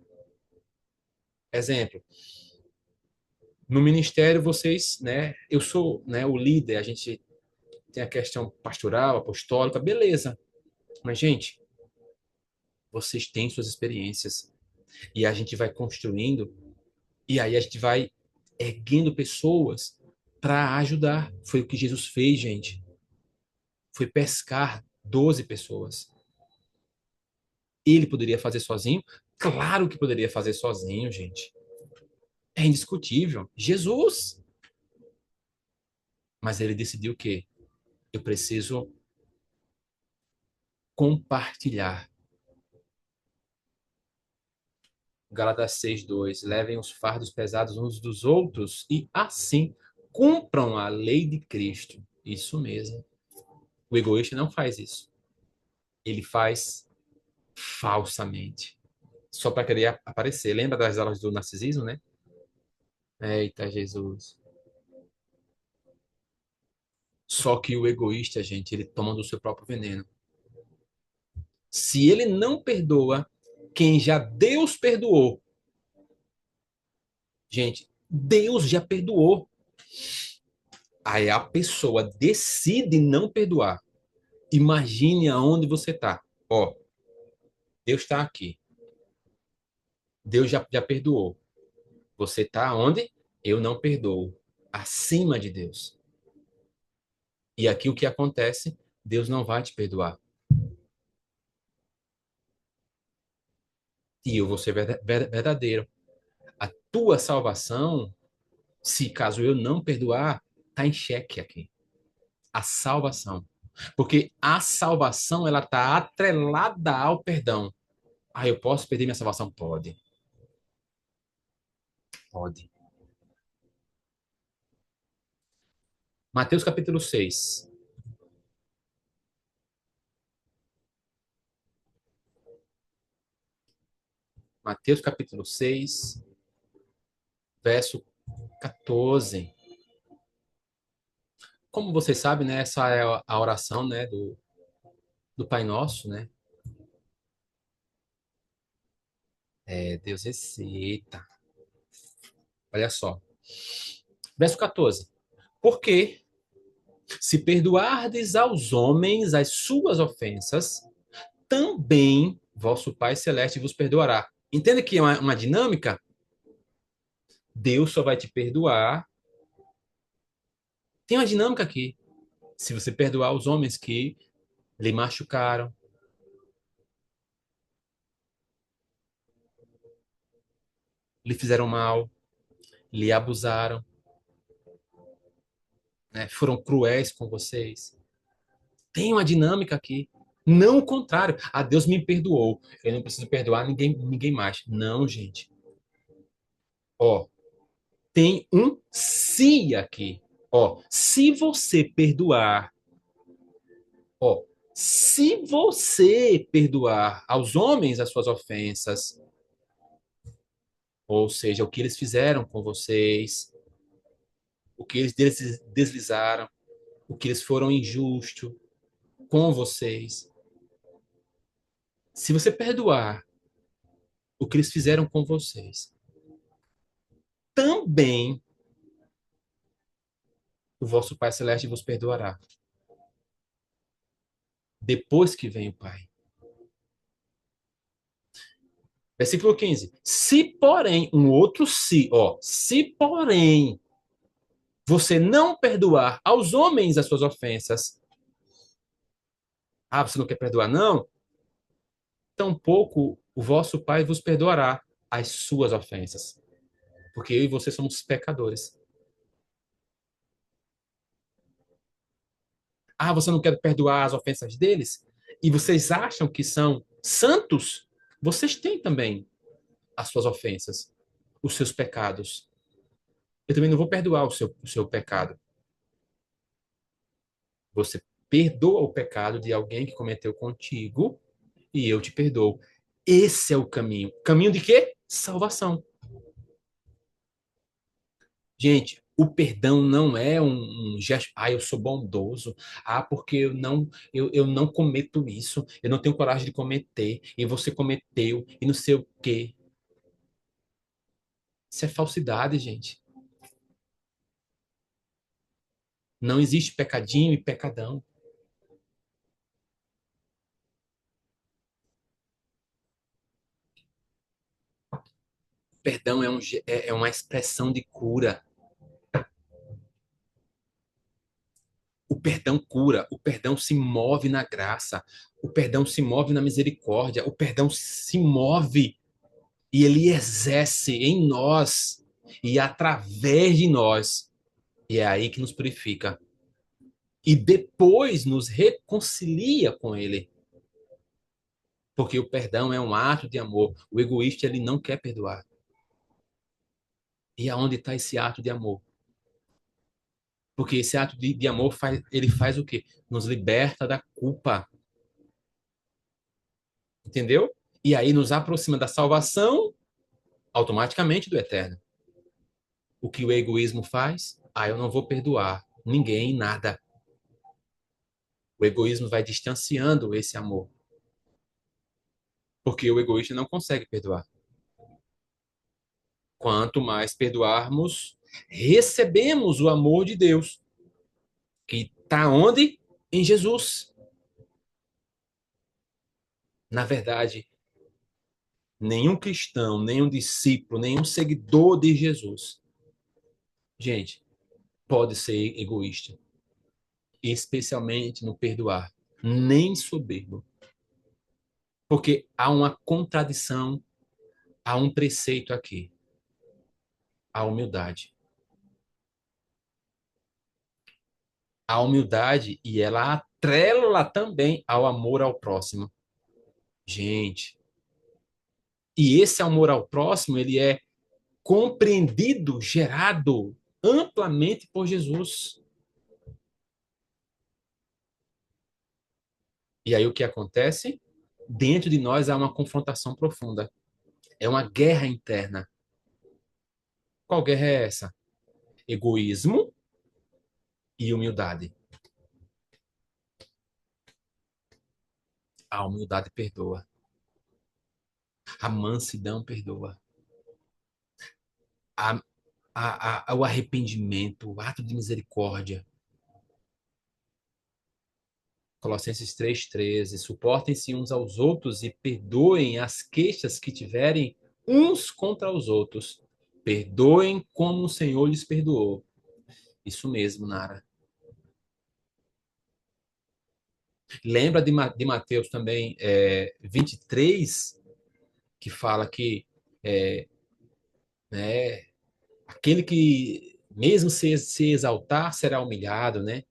Exemplo, no ministério vocês, né, eu sou, né, o líder, a gente tem a questão pastoral, apostólica, beleza. Mas gente, vocês têm suas experiências e a gente vai construindo e aí a gente vai erguendo pessoas para ajudar. Foi o que Jesus fez, gente. Foi pescar 12 pessoas. Ele poderia fazer sozinho? Claro que poderia fazer sozinho, gente. É indiscutível. Jesus. Mas ele decidiu que eu preciso compartilhar. Gálatas 6:2. Levem os fardos pesados uns dos outros e assim cumpram a lei de Cristo. Isso mesmo. O egoísta não faz isso. Ele faz falsamente. Só para querer aparecer. Lembra das aulas do narcisismo, né? Eita, Jesus. Só que o egoísta, gente, ele toma do seu próprio veneno. Se ele não perdoa quem já Deus perdoou, gente, Deus já perdoou. Aí a pessoa decide não perdoar. Imagine aonde você está. Ó, Deus está aqui. Deus já perdoou. Você está onde? Eu não perdoo. Acima de Deus. E aqui o que acontece? Deus não vai te perdoar. E eu vou ser verdadeiro. A tua salvação, se caso eu não perdoar, está em xeque aqui. A salvação. Porque a salvação, ela está atrelada ao perdão. Ah, eu posso perder minha salvação? Pode. Pode. Mateus capítulo 6. Mateus capítulo 6, verso 14. Como você sabe, né, essa é a oração, né, do Pai Nosso, né? É, Deus receita. Olha só. Verso 14. Porque se perdoardes aos homens as suas ofensas, também vosso Pai Celeste vos perdoará. Entende que é uma dinâmica? Deus só vai te perdoar. Tem uma dinâmica aqui. Se você perdoar os homens que lhe machucaram, lhe fizeram mal, lhe abusaram, né? Foram cruéis com vocês. Tem uma dinâmica aqui. Não o contrário. Ah, Deus me perdoou. Eu não preciso perdoar ninguém mais. Não, gente. Ó, tem um se aqui. Ó, se você perdoar, ó, se você perdoar aos homens as suas ofensas, ou seja, o que eles fizeram com vocês, o que eles deslizaram, o que eles foram injustos com vocês. Se você perdoar o que eles fizeram com vocês, também o vosso Pai Celeste vos perdoará. Depois que vem o Pai. Versículo 15. Se, porém, um outro se, ó, se, porém, você não perdoar aos homens as suas ofensas, ah, você não quer perdoar, não? Tampouco o vosso Pai vos perdoará as suas ofensas. Porque eu e você somos pecadores. Ah, você não quer perdoar as ofensas deles? E vocês acham que são santos? Vocês têm também as suas ofensas, os seus pecados. Eu também não vou perdoar o seu pecado. Você perdoa o pecado de alguém que cometeu contigo e eu te perdoo. Esse é o caminho. Caminho de quê? Salvação. Gente, o perdão não é um gesto. Ah, eu sou bondoso. Ah, porque eu não cometo isso. Eu não tenho coragem de cometer. E você cometeu. E não sei o quê. Isso é falsidade, gente. Não existe pecadinho e pecadão. Perdão é uma expressão de cura. O perdão cura, o perdão se move na graça, o perdão se move na misericórdia, o perdão se move e ele exerce em nós e através de nós. E é aí que nos purifica. E depois nos reconcilia com ele. Porque o perdão é um ato de amor. O egoísta, ele não quer perdoar. E aonde está esse ato de amor? Porque esse ato de amor faz, ele faz o quê? Nos liberta da culpa. Entendeu? E aí nos aproxima da salvação automaticamente do eterno. O que o egoísmo faz? Ah, eu não vou perdoar ninguém, nada. O egoísmo vai distanciando esse amor. Porque o egoísta não consegue perdoar. Quanto mais perdoarmos, recebemos o amor de Deus, que está onde? Em Jesus. Na verdade, nenhum cristão, nenhum discípulo, nenhum seguidor de Jesus, gente, pode ser egoísta, especialmente no perdoar, nem soberbo, porque há uma contradição, há um preceito aqui, a humildade. A humildade e ela atrela também ao amor ao próximo. Gente, e esse amor ao próximo, ele é compreendido, gerado amplamente por Jesus. E aí o que acontece? Dentro de nós há uma confrontação profunda. É uma guerra interna. Qual guerra é essa? Egoísmo e humildade. A humildade perdoa. A mansidão perdoa. A, o arrependimento, o ato de misericórdia. Colossenses 3,13. Suportem-se uns aos outros e perdoem as queixas que tiverem uns contra os outros. Perdoem como o Senhor lhes perdoou. Isso mesmo, Nara. Lembra de Mateus também 23, que fala que é, né, aquele que, mesmo se exaltar, será humilhado, né?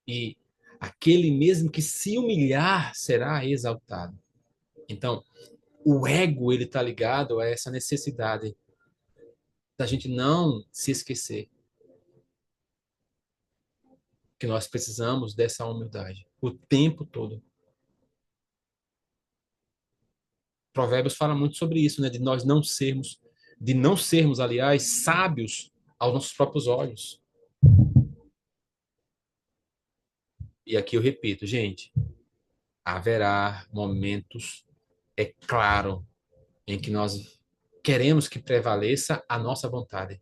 E aquele mesmo que se humilhar será exaltado. Então, o ego ele está ligado a essa necessidade da gente não se esquecer que nós precisamos dessa humildade o tempo todo. Provérbios fala muito sobre isso, né? De não sermos, aliás, sábios aos nossos próprios olhos. E aqui eu repito, gente, haverá momentos, é claro, em que nós queremos que prevaleça a nossa vontade,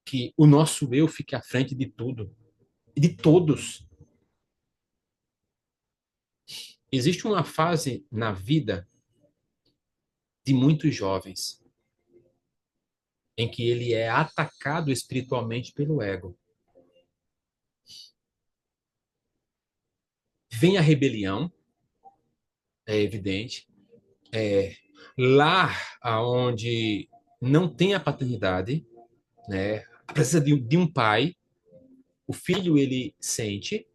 que o nosso eu fique à frente de tudo, e de todos. Existe uma fase na vida de muitos jovens em que ele é atacado espiritualmente pelo ego. Vem a rebelião, é evidente. Lá onde não tem a paternidade, né? Precisa de um pai, o filho ele sente,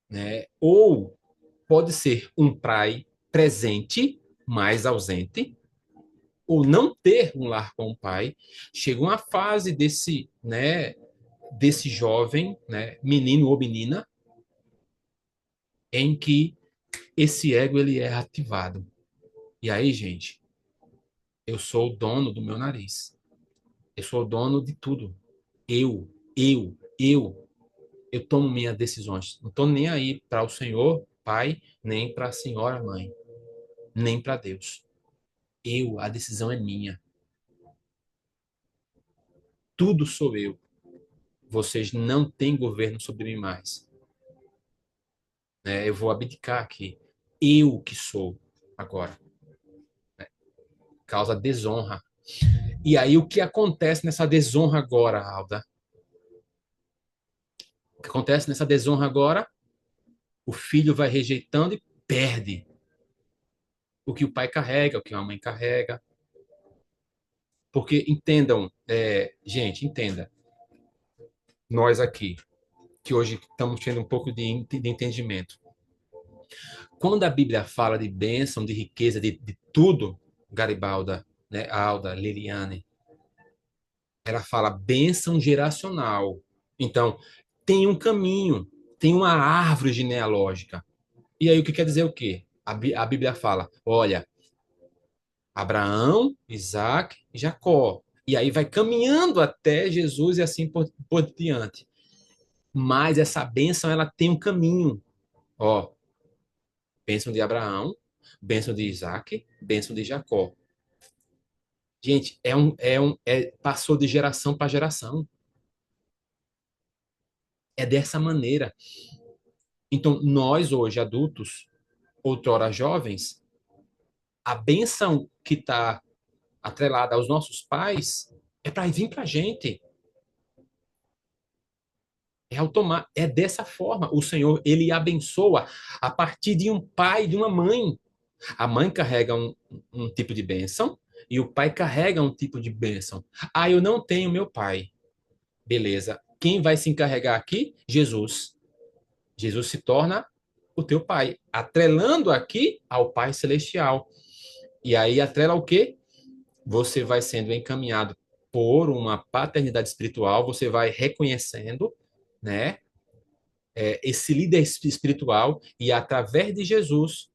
né? Ou pode ser um pai presente, mas ausente, ou não ter um lar com o pai. Chega uma fase desse jovem, né, menino ou menina, em que esse ego ele é ativado. E aí, gente, eu sou o dono do meu nariz. Eu sou o dono de tudo. Eu. Eu tomo minhas decisões. Não estou nem aí para o Senhor, Pai, nem para a Senhora, Mãe, nem para Deus. A decisão é minha. Tudo sou eu. Vocês não têm governo sobre mim mais. Eu vou abdicar aqui. Eu que sou agora. Causa desonra. E aí, o que acontece nessa desonra agora, Alda? O que acontece nessa desonra agora? O filho vai rejeitando e perde o que o pai carrega, o que a mãe carrega. Porque entendam, gente, entenda, nós aqui, que hoje estamos tendo um pouco de entendimento. Quando a Bíblia fala de bênção, de riqueza, de tudo, Garibalda, né, Alda, Liliane, ela fala bênção geracional. Então, tem um caminho, tem uma árvore genealógica. E aí o que quer dizer o quê? A Bíblia fala, olha, Abraão, Isaac e Jacó. E aí vai caminhando até Jesus e assim por diante. Mas essa bênção, ela tem um caminho. Ó, bênção de Abraão, bênção de Isaac, bênção de Jacó. Gente, passou de geração para geração. É dessa maneira. Então, nós hoje, adultos, outrora jovens, a bênção que está atrelada aos nossos pais é para vir para a gente. É automático, é dessa forma. O Senhor, ele abençoa a partir de um pai e de uma mãe. A mãe carrega um tipo de bênção e o pai carrega um tipo de bênção. Ah, eu não tenho meu pai. Beleza. Quem vai se encarregar aqui? Jesus. Jesus se torna o teu pai, atrelando aqui ao Pai Celestial. E aí atrela o quê? Você vai sendo encaminhado por uma paternidade espiritual, você vai reconhecendo, né, esse líder espiritual e através de Jesus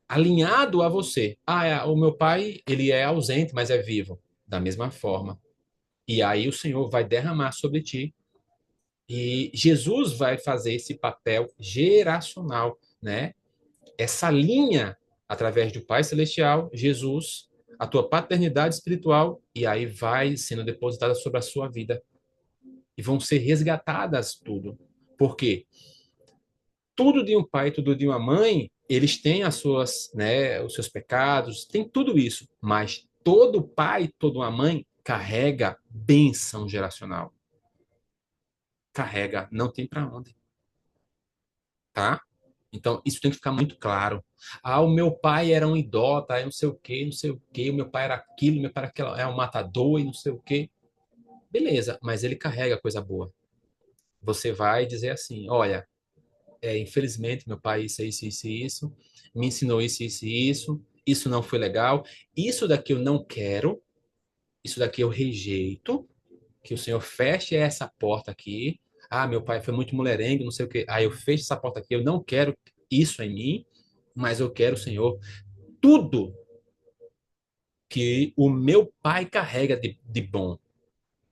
alinhado a você. Ah, o meu pai, ele é ausente, mas é vivo. Da mesma forma. E aí o Senhor vai derramar sobre ti e Jesus vai fazer esse papel geracional, né? Essa linha através do Pai Celestial, Jesus, a tua paternidade espiritual, e aí vai sendo depositada sobre a sua vida. E vão ser resgatadas tudo. Por quê? Tudo de um pai, tudo de uma mãe, eles têm as suas, né, os seus pecados, tem tudo isso, mas todo pai, toda uma mãe carrega bênção geracional. Carrega, não tem para onde, tá? Então, isso tem que ficar muito claro. Ah, o meu pai era um idólatra, não sei o quê, não sei o quê, o meu pai era aquilo, meu pai era aquela, é um matador e não sei o quê. Beleza, mas ele carrega coisa boa. Você vai dizer assim, olha, infelizmente meu pai isso, me ensinou isso não foi legal, isso daqui eu não quero, isso daqui eu rejeito, que o Senhor feche essa porta aqui. Ah, meu pai foi muito mulherengo, não sei o quê. Ah, eu fecho essa porta aqui, eu não quero isso em mim, mas eu quero, Senhor, tudo que o meu pai carrega de bom,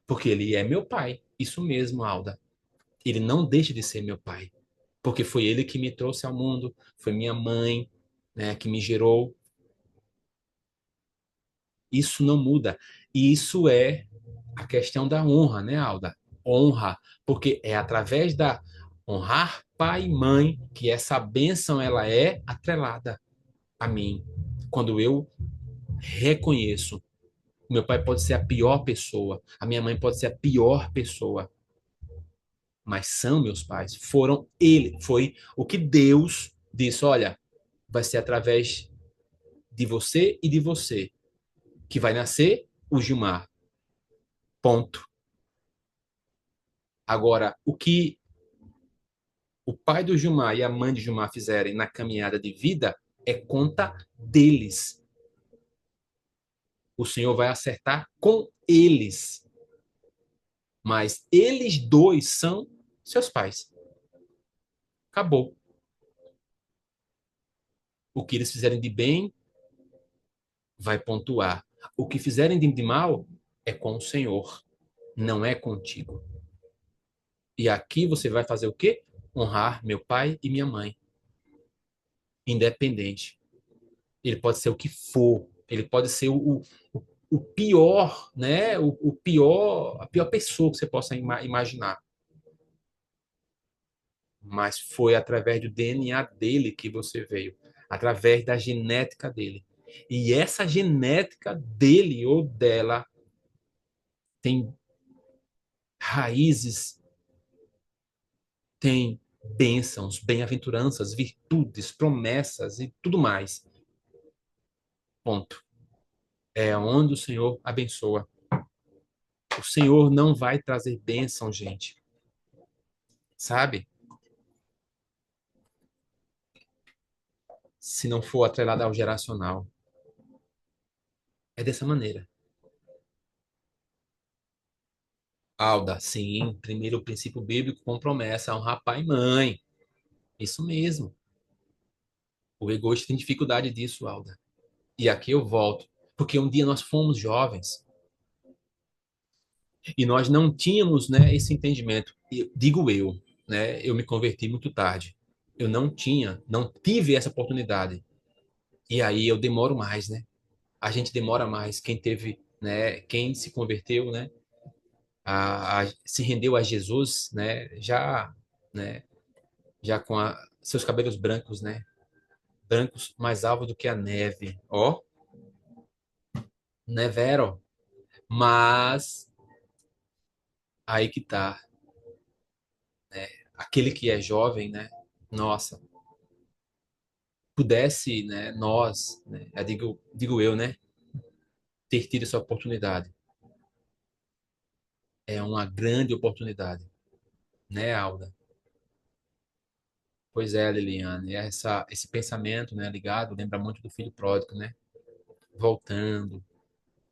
porque ele é meu pai. Isso mesmo, Alda. Ele não deixa de ser meu pai, porque foi ele que me trouxe ao mundo, foi minha mãe, né, que me gerou. Isso não muda. E isso é a questão da honra, né, Alda? Honra, porque é através da honrar pai e mãe que essa bênção ela é atrelada a mim. Quando eu reconheço, meu pai pode ser a pior pessoa, a minha mãe pode ser a pior pessoa, mas são meus pais. Foram ele, foi o que Deus disse, olha, vai ser através de você e de você que vai nascer o Gilmar. Ponto. Agora, o que o pai do Gilmar e a mãe de Gilmar fizerem na caminhada de vida é conta deles. O Senhor vai acertar com eles. Mas eles dois são seus pais. Acabou. O que eles fizerem de bem vai pontuar. O que fizerem de mal é com o Senhor, não é contigo. E aqui você vai fazer o quê? Honrar meu pai e minha mãe, independente. Ele pode ser o que for, ele pode ser o pior, né? O pior, a pior pessoa que você possa imaginar. Mas foi através do DNA dele que você veio, através da genética dele. E essa genética dele ou dela tem raízes, tem bênçãos, bem-aventuranças, virtudes, promessas e tudo mais. Ponto. É onde o Senhor abençoa. O Senhor não vai trazer bênção, gente, sabe? Se não for atrelada ao geracional. É dessa maneira. Alda, sim, primeiro o princípio bíblico com promessa, honrar pai e mãe. Isso mesmo. O egoísta tem dificuldade disso, Alda. E aqui eu volto, porque um dia nós fomos jovens e nós não tínhamos, né, esse entendimento. Digo eu, né, eu me converti muito tarde. Eu não tive essa oportunidade. E aí eu demoro mais, né? A gente demora mais. Quem teve, né, quem se converteu, né, se rendeu a Jesus, né, já com seus cabelos brancos, né, brancos mais alvos do que a neve, ó, nevero. Mas aí que tá, aquele que é jovem, né, nossa, pudesse, né, nós, né, digo eu, né, ter tido essa oportunidade. É uma grande oportunidade, né, Alda? Pois é, Liliane, esse pensamento, né, ligado, lembra muito do filho pródigo, né? Voltando,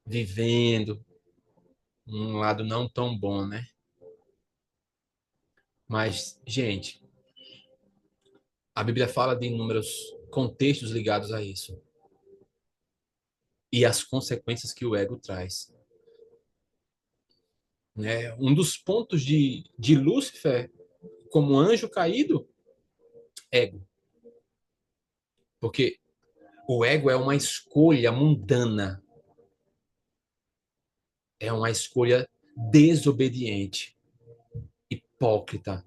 vivendo um lado não tão bom, né? Mas, gente, a Bíblia fala de inúmeros contextos ligados a isso e as consequências que o ego traz, né? Um dos pontos de Lúcifer como anjo caído, ego, porque o ego é uma escolha mundana, é uma escolha desobediente, hipócrita.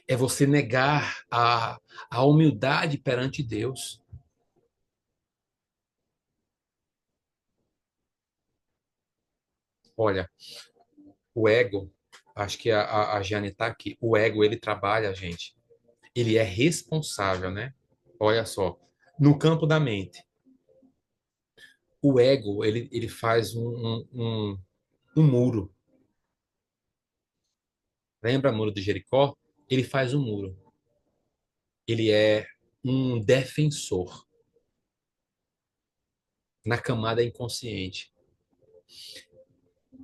É você negar a humildade perante Deus. Olha, o ego, acho que a Jane está aqui, o ego, ele trabalha, gente. Ele é responsável, né? Olha só, no campo da mente. O ego, ele faz um muro. Lembra o muro de Jericó? Ele faz um muro. Ele é um defensor na camada inconsciente.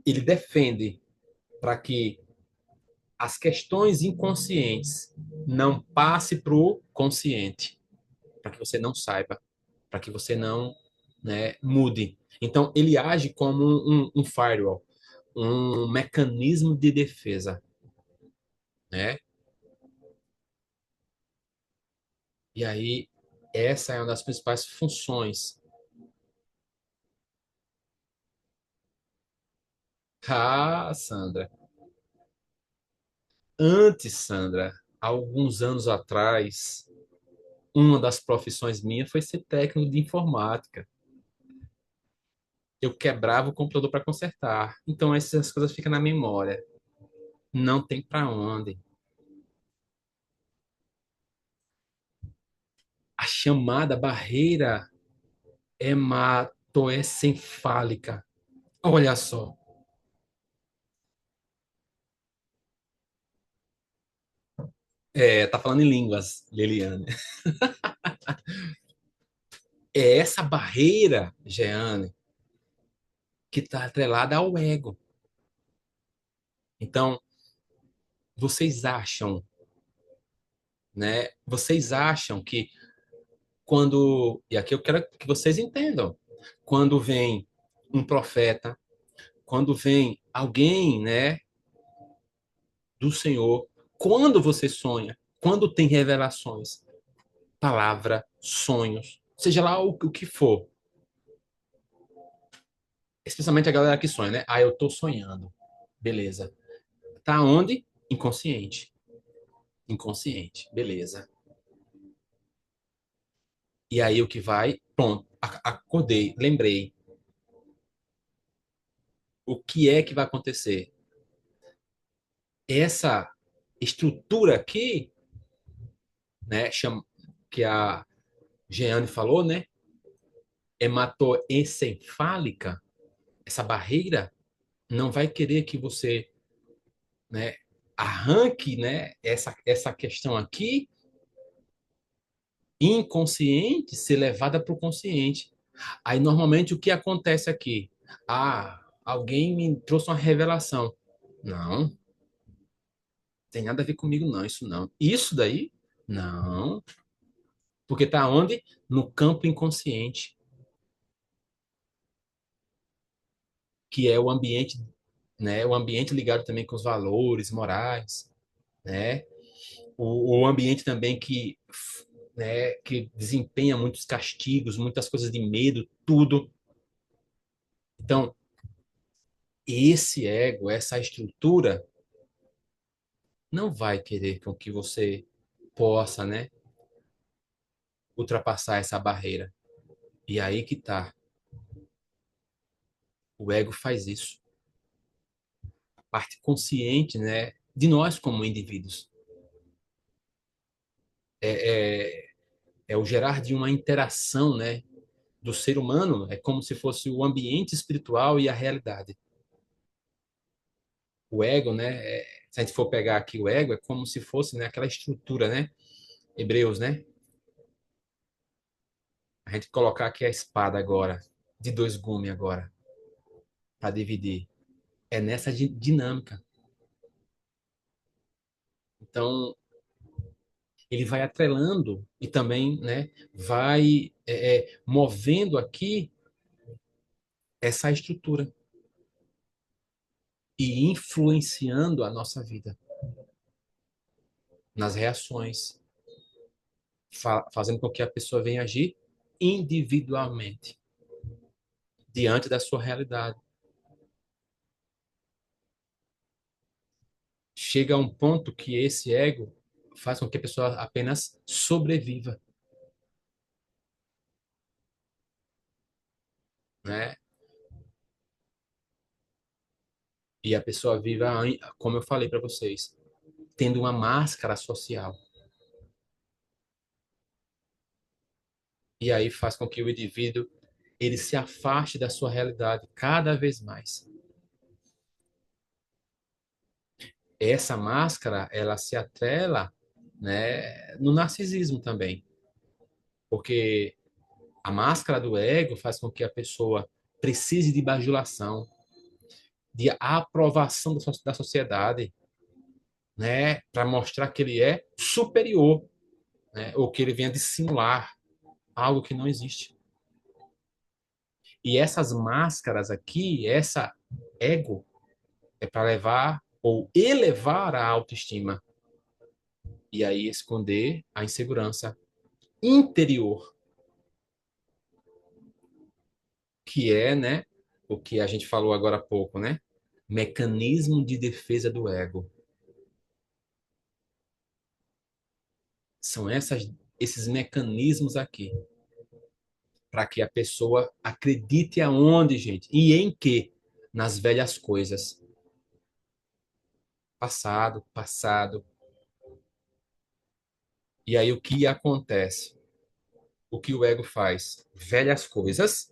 Ele defende para que as questões inconscientes não passem para o consciente, para que você não saiba, para que você não, né, mude. Então, ele age como um firewall, um mecanismo de defesa, né? E aí, essa é uma das principais funções. Ah, Sandra. Antes, Sandra, alguns anos atrás, uma das profissões minhas foi ser técnico de informática. Eu quebrava o computador para consertar. Então, essas coisas ficam na memória. Não tem para onde. A chamada barreira hematoencefálica. Olha só. É, tá falando em línguas, Liliane. É essa barreira, Jeane, que está atrelada ao ego. Então, vocês acham, né? Vocês acham que quando, e aqui eu quero que vocês entendam, quando vem um profeta, quando vem alguém, né, do Senhor, quando você sonha, quando tem revelações, palavra, sonhos, seja lá o que for, especialmente a galera que sonha, né? Ah, eu tô sonhando. Beleza. Tá onde? Inconsciente. Inconsciente. Beleza. E aí o que vai? Pronto, acordei, lembrei. O que é que vai acontecer? Essa estrutura aqui, né, que a Jeane falou, né, hematoencefálica, essa barreira não vai querer que você, né, arranque, né, essa questão aqui inconsciente ser levada para o consciente. Aí normalmente o que acontece aqui? Ah, alguém me trouxe uma revelação. Não, tem nada a ver comigo não, isso não. Isso daí? Não, porque está onde? No campo inconsciente, que é o ambiente, né, o ambiente ligado também com os valores morais, né? O ambiente também que, né, que desempenha muitos castigos, muitas coisas de medo, tudo. Então, esse ego, essa estrutura, não vai querer com que você possa, né, ultrapassar essa barreira. E aí que tá. O ego faz isso. A parte consciente, né, de nós como indivíduos. É, é, é o gerar de uma interação, né, do ser humano. É como se fosse o ambiente espiritual e a realidade. O ego, né, se a gente for pegar aqui o ego, é como se fosse, né, aquela estrutura, né, Hebreus, né? A gente colocar aqui a espada agora, de dois gumes agora, para dividir. É nessa dinâmica. Então, ele vai atrelando e também, né, vai movendo aqui essa estrutura e influenciando a nossa vida nas reações, fazendo com que a pessoa venha agir individualmente diante da sua realidade. Chega a um ponto que esse ego faz com que a pessoa apenas sobreviva, né? E a pessoa viva, como eu falei para vocês, tendo uma máscara social. E aí faz com que o indivíduo ele se afaste da sua realidade cada vez mais. Essa máscara, ela se atrela, né, no narcisismo também, porque a máscara do ego faz com que a pessoa precise de bajulação, de aprovação da sociedade, né, para mostrar que ele é superior, né, ou que ele venha dissimular algo que não existe. E essas máscaras aqui, essa ego, é para levar ou elevar a autoestima e aí esconder a insegurança interior, que é, né, o que a gente falou agora há pouco, né? Mecanismo de defesa do ego. São esses mecanismos aqui para que a pessoa acredite aonde, gente? E em quê? Nas velhas coisas. Passado, passado. E aí o que acontece? O que o ego faz? Velhas coisas,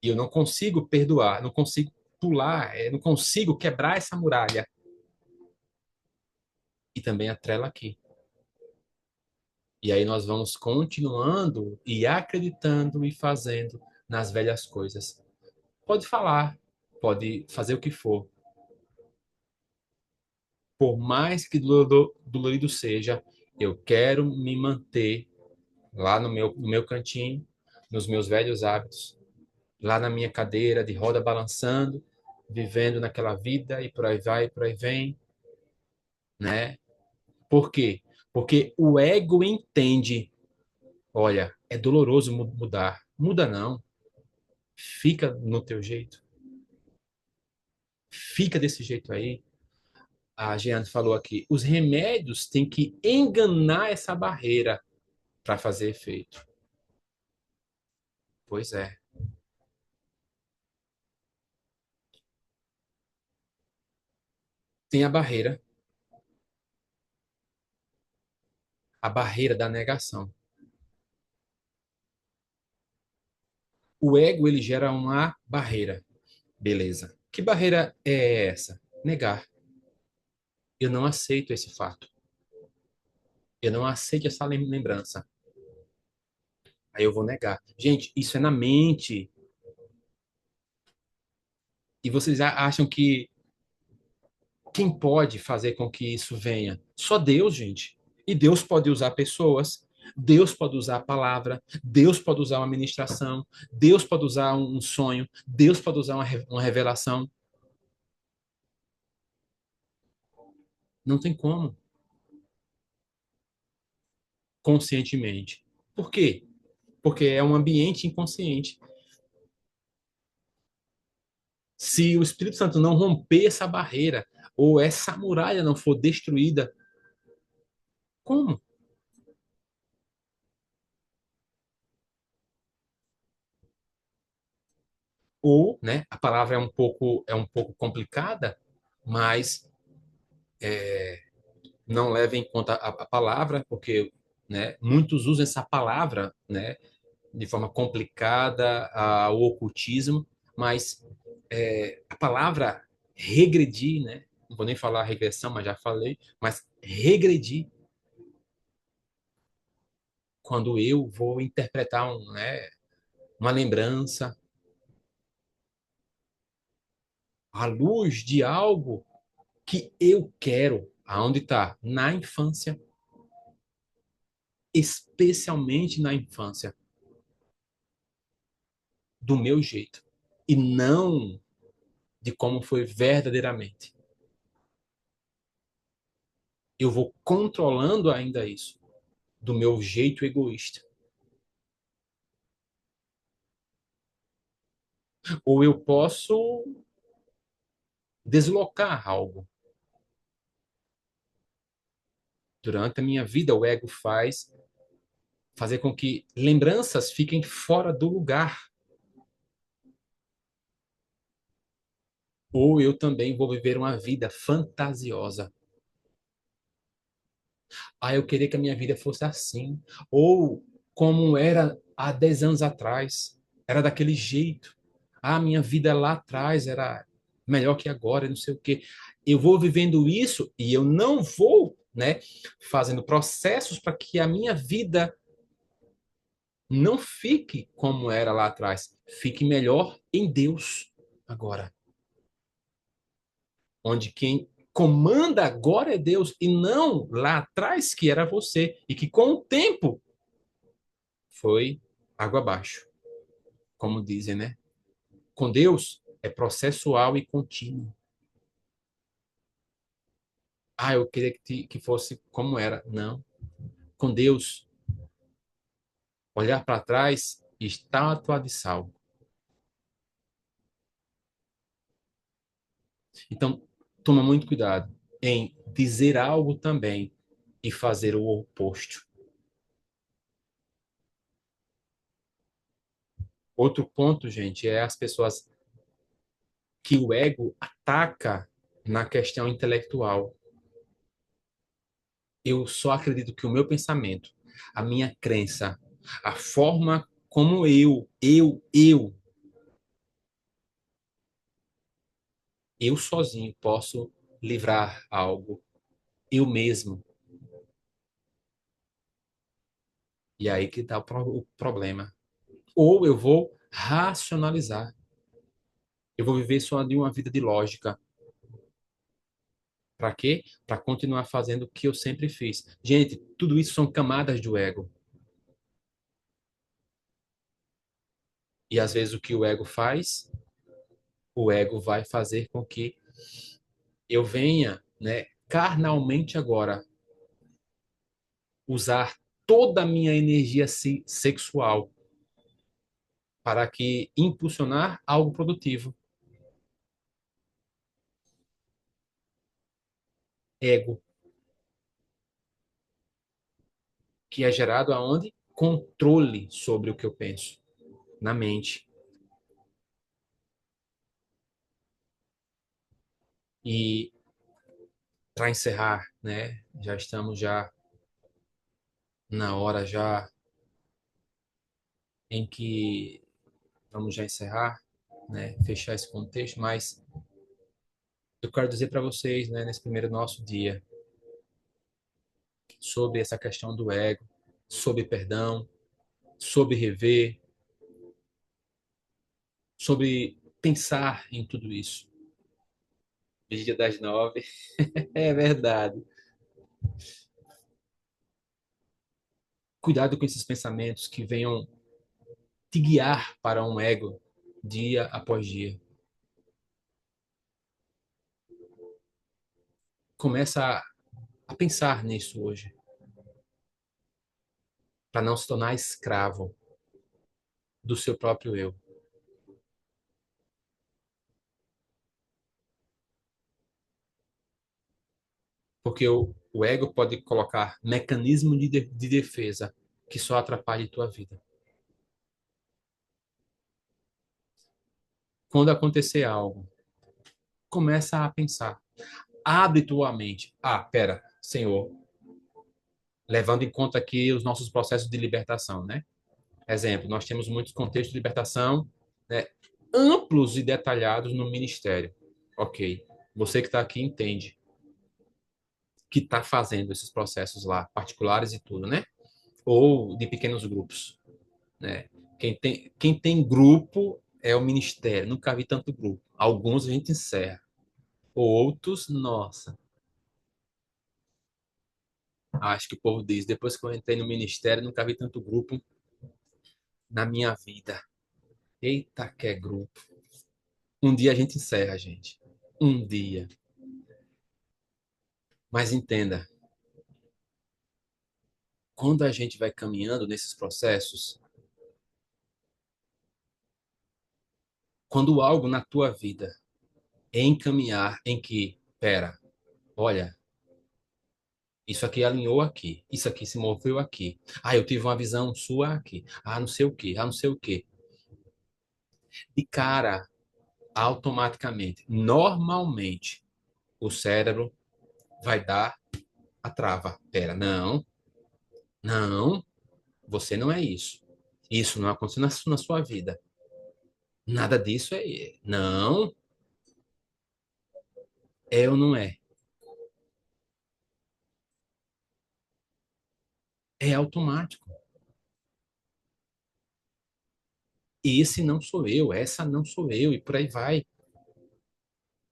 e eu não consigo perdoar, não consigo pular, não consigo quebrar essa muralha. E também atrela aqui. E aí nós vamos continuando e acreditando e fazendo nas velhas coisas. Pode falar, pode fazer o que for. Por mais que dolorido seja, eu quero me manter lá no meu cantinho, nos meus velhos hábitos, lá na minha cadeira de roda balançando, vivendo naquela vida e por aí vai, e por aí vem, né? Por quê? Porque o ego entende, olha, é doloroso mudar. Muda não, fica no teu jeito, fica desse jeito aí. A Jeane falou aqui, os remédios têm que enganar essa barreira para fazer efeito. Pois é. Tem a barreira da negação. O ego, ele gera uma barreira. Beleza. Que barreira é essa? Negar. Eu não aceito esse fato. Eu não aceito essa lembrança. Aí eu vou negar. Gente, isso é na mente. E vocês acham que quem pode fazer com que isso venha? Só Deus, gente. E Deus pode usar pessoas, Deus pode usar a palavra, Deus pode usar uma ministração, Deus pode usar um sonho, Deus pode usar uma revelação. Não tem como, conscientemente. Por quê? Porque é um ambiente inconsciente. Se o Espírito Santo não romper essa barreira, ou essa muralha não for destruída, como? Ou, né, a palavra é um pouco complicada, mas não leva em conta a palavra, porque, né, muitos usam essa palavra, né, de forma complicada, ao ocultismo, mas a palavra regredir, né, não vou nem falar regressão, mas já falei, mas regredir, quando eu vou interpretar uma lembrança à luz de algo que eu quero, aonde está? Na infância, especialmente na infância, do meu jeito, e não de como foi verdadeiramente. Eu vou controlando ainda isso, do meu jeito egoísta. Ou eu posso deslocar algo. Durante a minha vida, o ego faz fazer com que lembranças fiquem fora do lugar. Ou eu também vou viver uma vida fantasiosa. Ah, eu queria que a minha vida fosse assim. Ou como era há 10 anos atrás. Era daquele jeito. Ah, minha vida lá atrás era melhor que agora, não sei o quê. Eu vou vivendo isso e eu não vou, né, fazendo processos para que a minha vida não fique como era lá atrás. Fique melhor em Deus agora. Onde quem comanda agora é Deus e não lá atrás que era você e que com o tempo foi água abaixo, como dizem, né? Com Deus é processual e contínuo. Ah, eu queria que fosse como era. Não. Com Deus, olhar para trás, estátua de sal. Então, toma muito cuidado em dizer algo também e fazer o oposto. Outro ponto, gente, é as pessoas que o ego ataca na questão intelectual. Eu só acredito que o meu pensamento, a minha crença, a forma como eu sozinho posso livrar algo, eu mesmo. E aí que está o problema. Ou eu vou racionalizar. Eu vou viver só de uma vida de lógica. Para quê? Para continuar fazendo o que eu sempre fiz. Gente, tudo isso são camadas do ego. E às vezes o que o ego faz, o ego vai fazer com que eu venha, né, carnalmente agora usar toda a minha energia sexual para que impulsionar algo produtivo. Ego, que é gerado aonde? Controle sobre o que eu penso. na mente. E para encerrar, né? Já estamos já na hora já em que vamos já encerrar, né? Fechar esse contexto, mas eu quero dizer para vocês, né, nesse primeiro nosso dia, sobre essa questão do ego, sobre perdão, sobre rever, sobre pensar em tudo isso. Dia das 9. É verdade. Cuidado com esses pensamentos que venham te guiar para um ego dia após dia. Começa a pensar nisso hoje, para não se tornar escravo do seu próprio eu. Porque o ego pode colocar mecanismo de defesa que só atrapalha a tua vida. Quando acontecer algo, começa a pensar. Abre tua mente. Ah, pera, Senhor, levando em conta aqui os nossos processos de libertação, né? Exemplo, nós temos muitos contextos de libertação, né, amplos e detalhados no ministério. Ok. Você que está aqui entende que está fazendo esses processos lá, particulares e tudo, né? Ou de pequenos grupos, né? Quem tem grupo é o ministério. Nunca vi tanto grupo. Alguns a gente encerra. Outros, nossa. Acho que o povo diz, depois que eu entrei no ministério, nunca vi tanto grupo na minha vida. Eita, que é grupo. Um dia a gente encerra, gente. Um dia. Mas entenda, quando a gente vai caminhando nesses processos, quando algo na tua vida é encaminhar em que, pera, olha, isso aqui alinhou aqui, isso aqui se moveu aqui. Ah, eu tive uma visão sua aqui. Ah, não sei o quê, ah, não sei o quê. De cara, automaticamente, normalmente, o cérebro vai dar a trava. Pera, não, não, você não é isso. Isso não aconteceu na sua vida. Nada disso é. Não, é ou não é? É automático. Esse não sou eu, essa não sou eu, e por aí vai.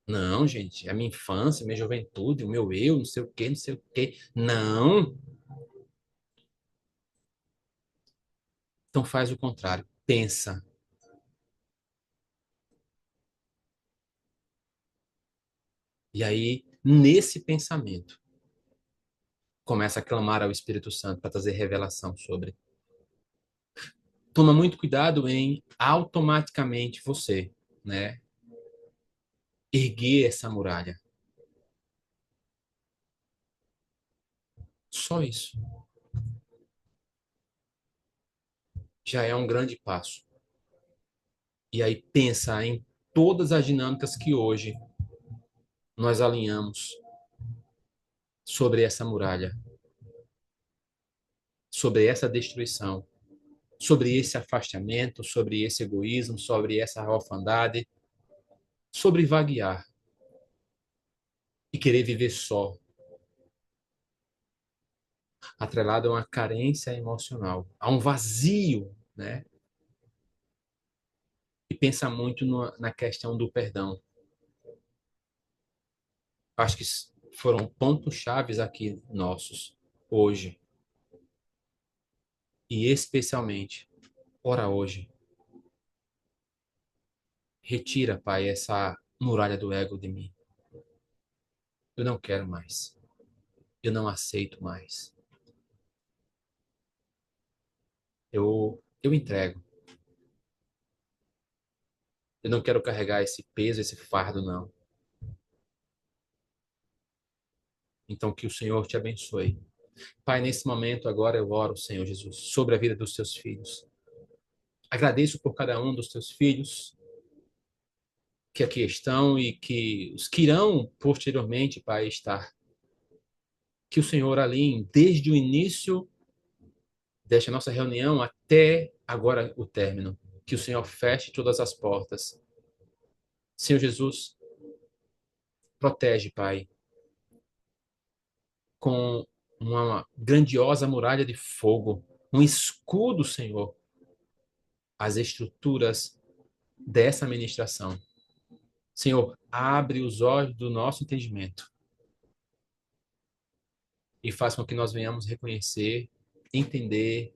Não, gente, é a minha infância, minha juventude, o meu eu, não sei o quê, não sei o quê. Não. Então faz o contrário. Pensa. E aí, nesse pensamento, começa a clamar ao Espírito Santo para trazer revelação sobre. Toma muito cuidado em automaticamente você, né, erguer essa muralha. Só isso já é um grande passo. E aí pensa em todas as dinâmicas que hoje nós alinhamos sobre essa muralha, sobre essa destruição, sobre esse afastamento, sobre esse egoísmo, sobre essa orfandade, sobre vaguear e querer viver só, atrelado a uma carência emocional, a um vazio, né? E pensa muito na questão do perdão. Acho que foram pontos chaves aqui nossos hoje e especialmente ora hoje. Retira, Pai, essa muralha do ego de mim. Eu não quero mais. Eu não aceito mais. Eu entrego. Eu não quero carregar esse peso, esse fardo, não. Então, que o Senhor te abençoe. Pai, nesse momento agora eu oro, Senhor Jesus, sobre a vida dos teus filhos. Agradeço por cada um dos teus filhos que aqui estão e que os que irão posteriormente, Pai, estar. Que o Senhor alinhe desde o início desta nossa reunião até agora o término. Que o Senhor feche todas as portas. Senhor Jesus, protege, Pai, com uma grandiosa muralha de fogo, um escudo, Senhor, as estruturas dessa ministração. Senhor, abre os olhos do nosso entendimento e faz com que nós venhamos reconhecer, entender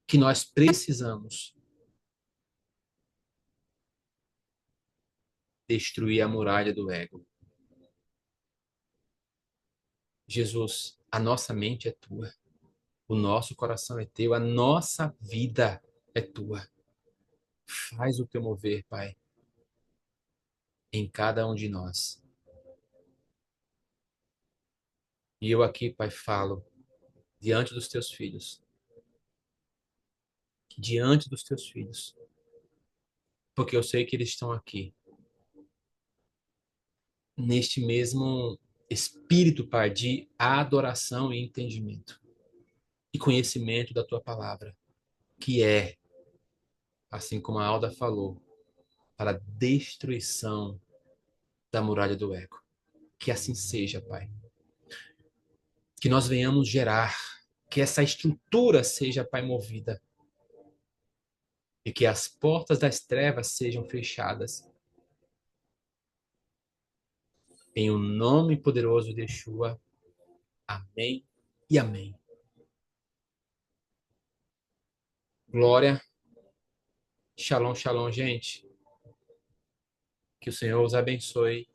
que nós precisamos destruir a muralha do ego. Jesus, a nossa mente é tua, o nosso coração é teu, a nossa vida é tua. Faz o teu mover, Pai, em cada um de nós. E eu aqui, Pai, falo diante dos teus filhos, diante dos teus filhos, porque eu sei que eles estão aqui, neste mesmo espírito, Pai, de adoração e entendimento e conhecimento da tua palavra, que é, assim como a Alda falou, para a destruição da muralha do ego. Que assim seja, Pai. Que nós venhamos gerar, que essa estrutura seja, Pai, movida e que as portas das trevas sejam fechadas. Em o nome poderoso de Yeshua. Amém e amém. Glória. Shalom, shalom, gente. Que o Senhor os abençoe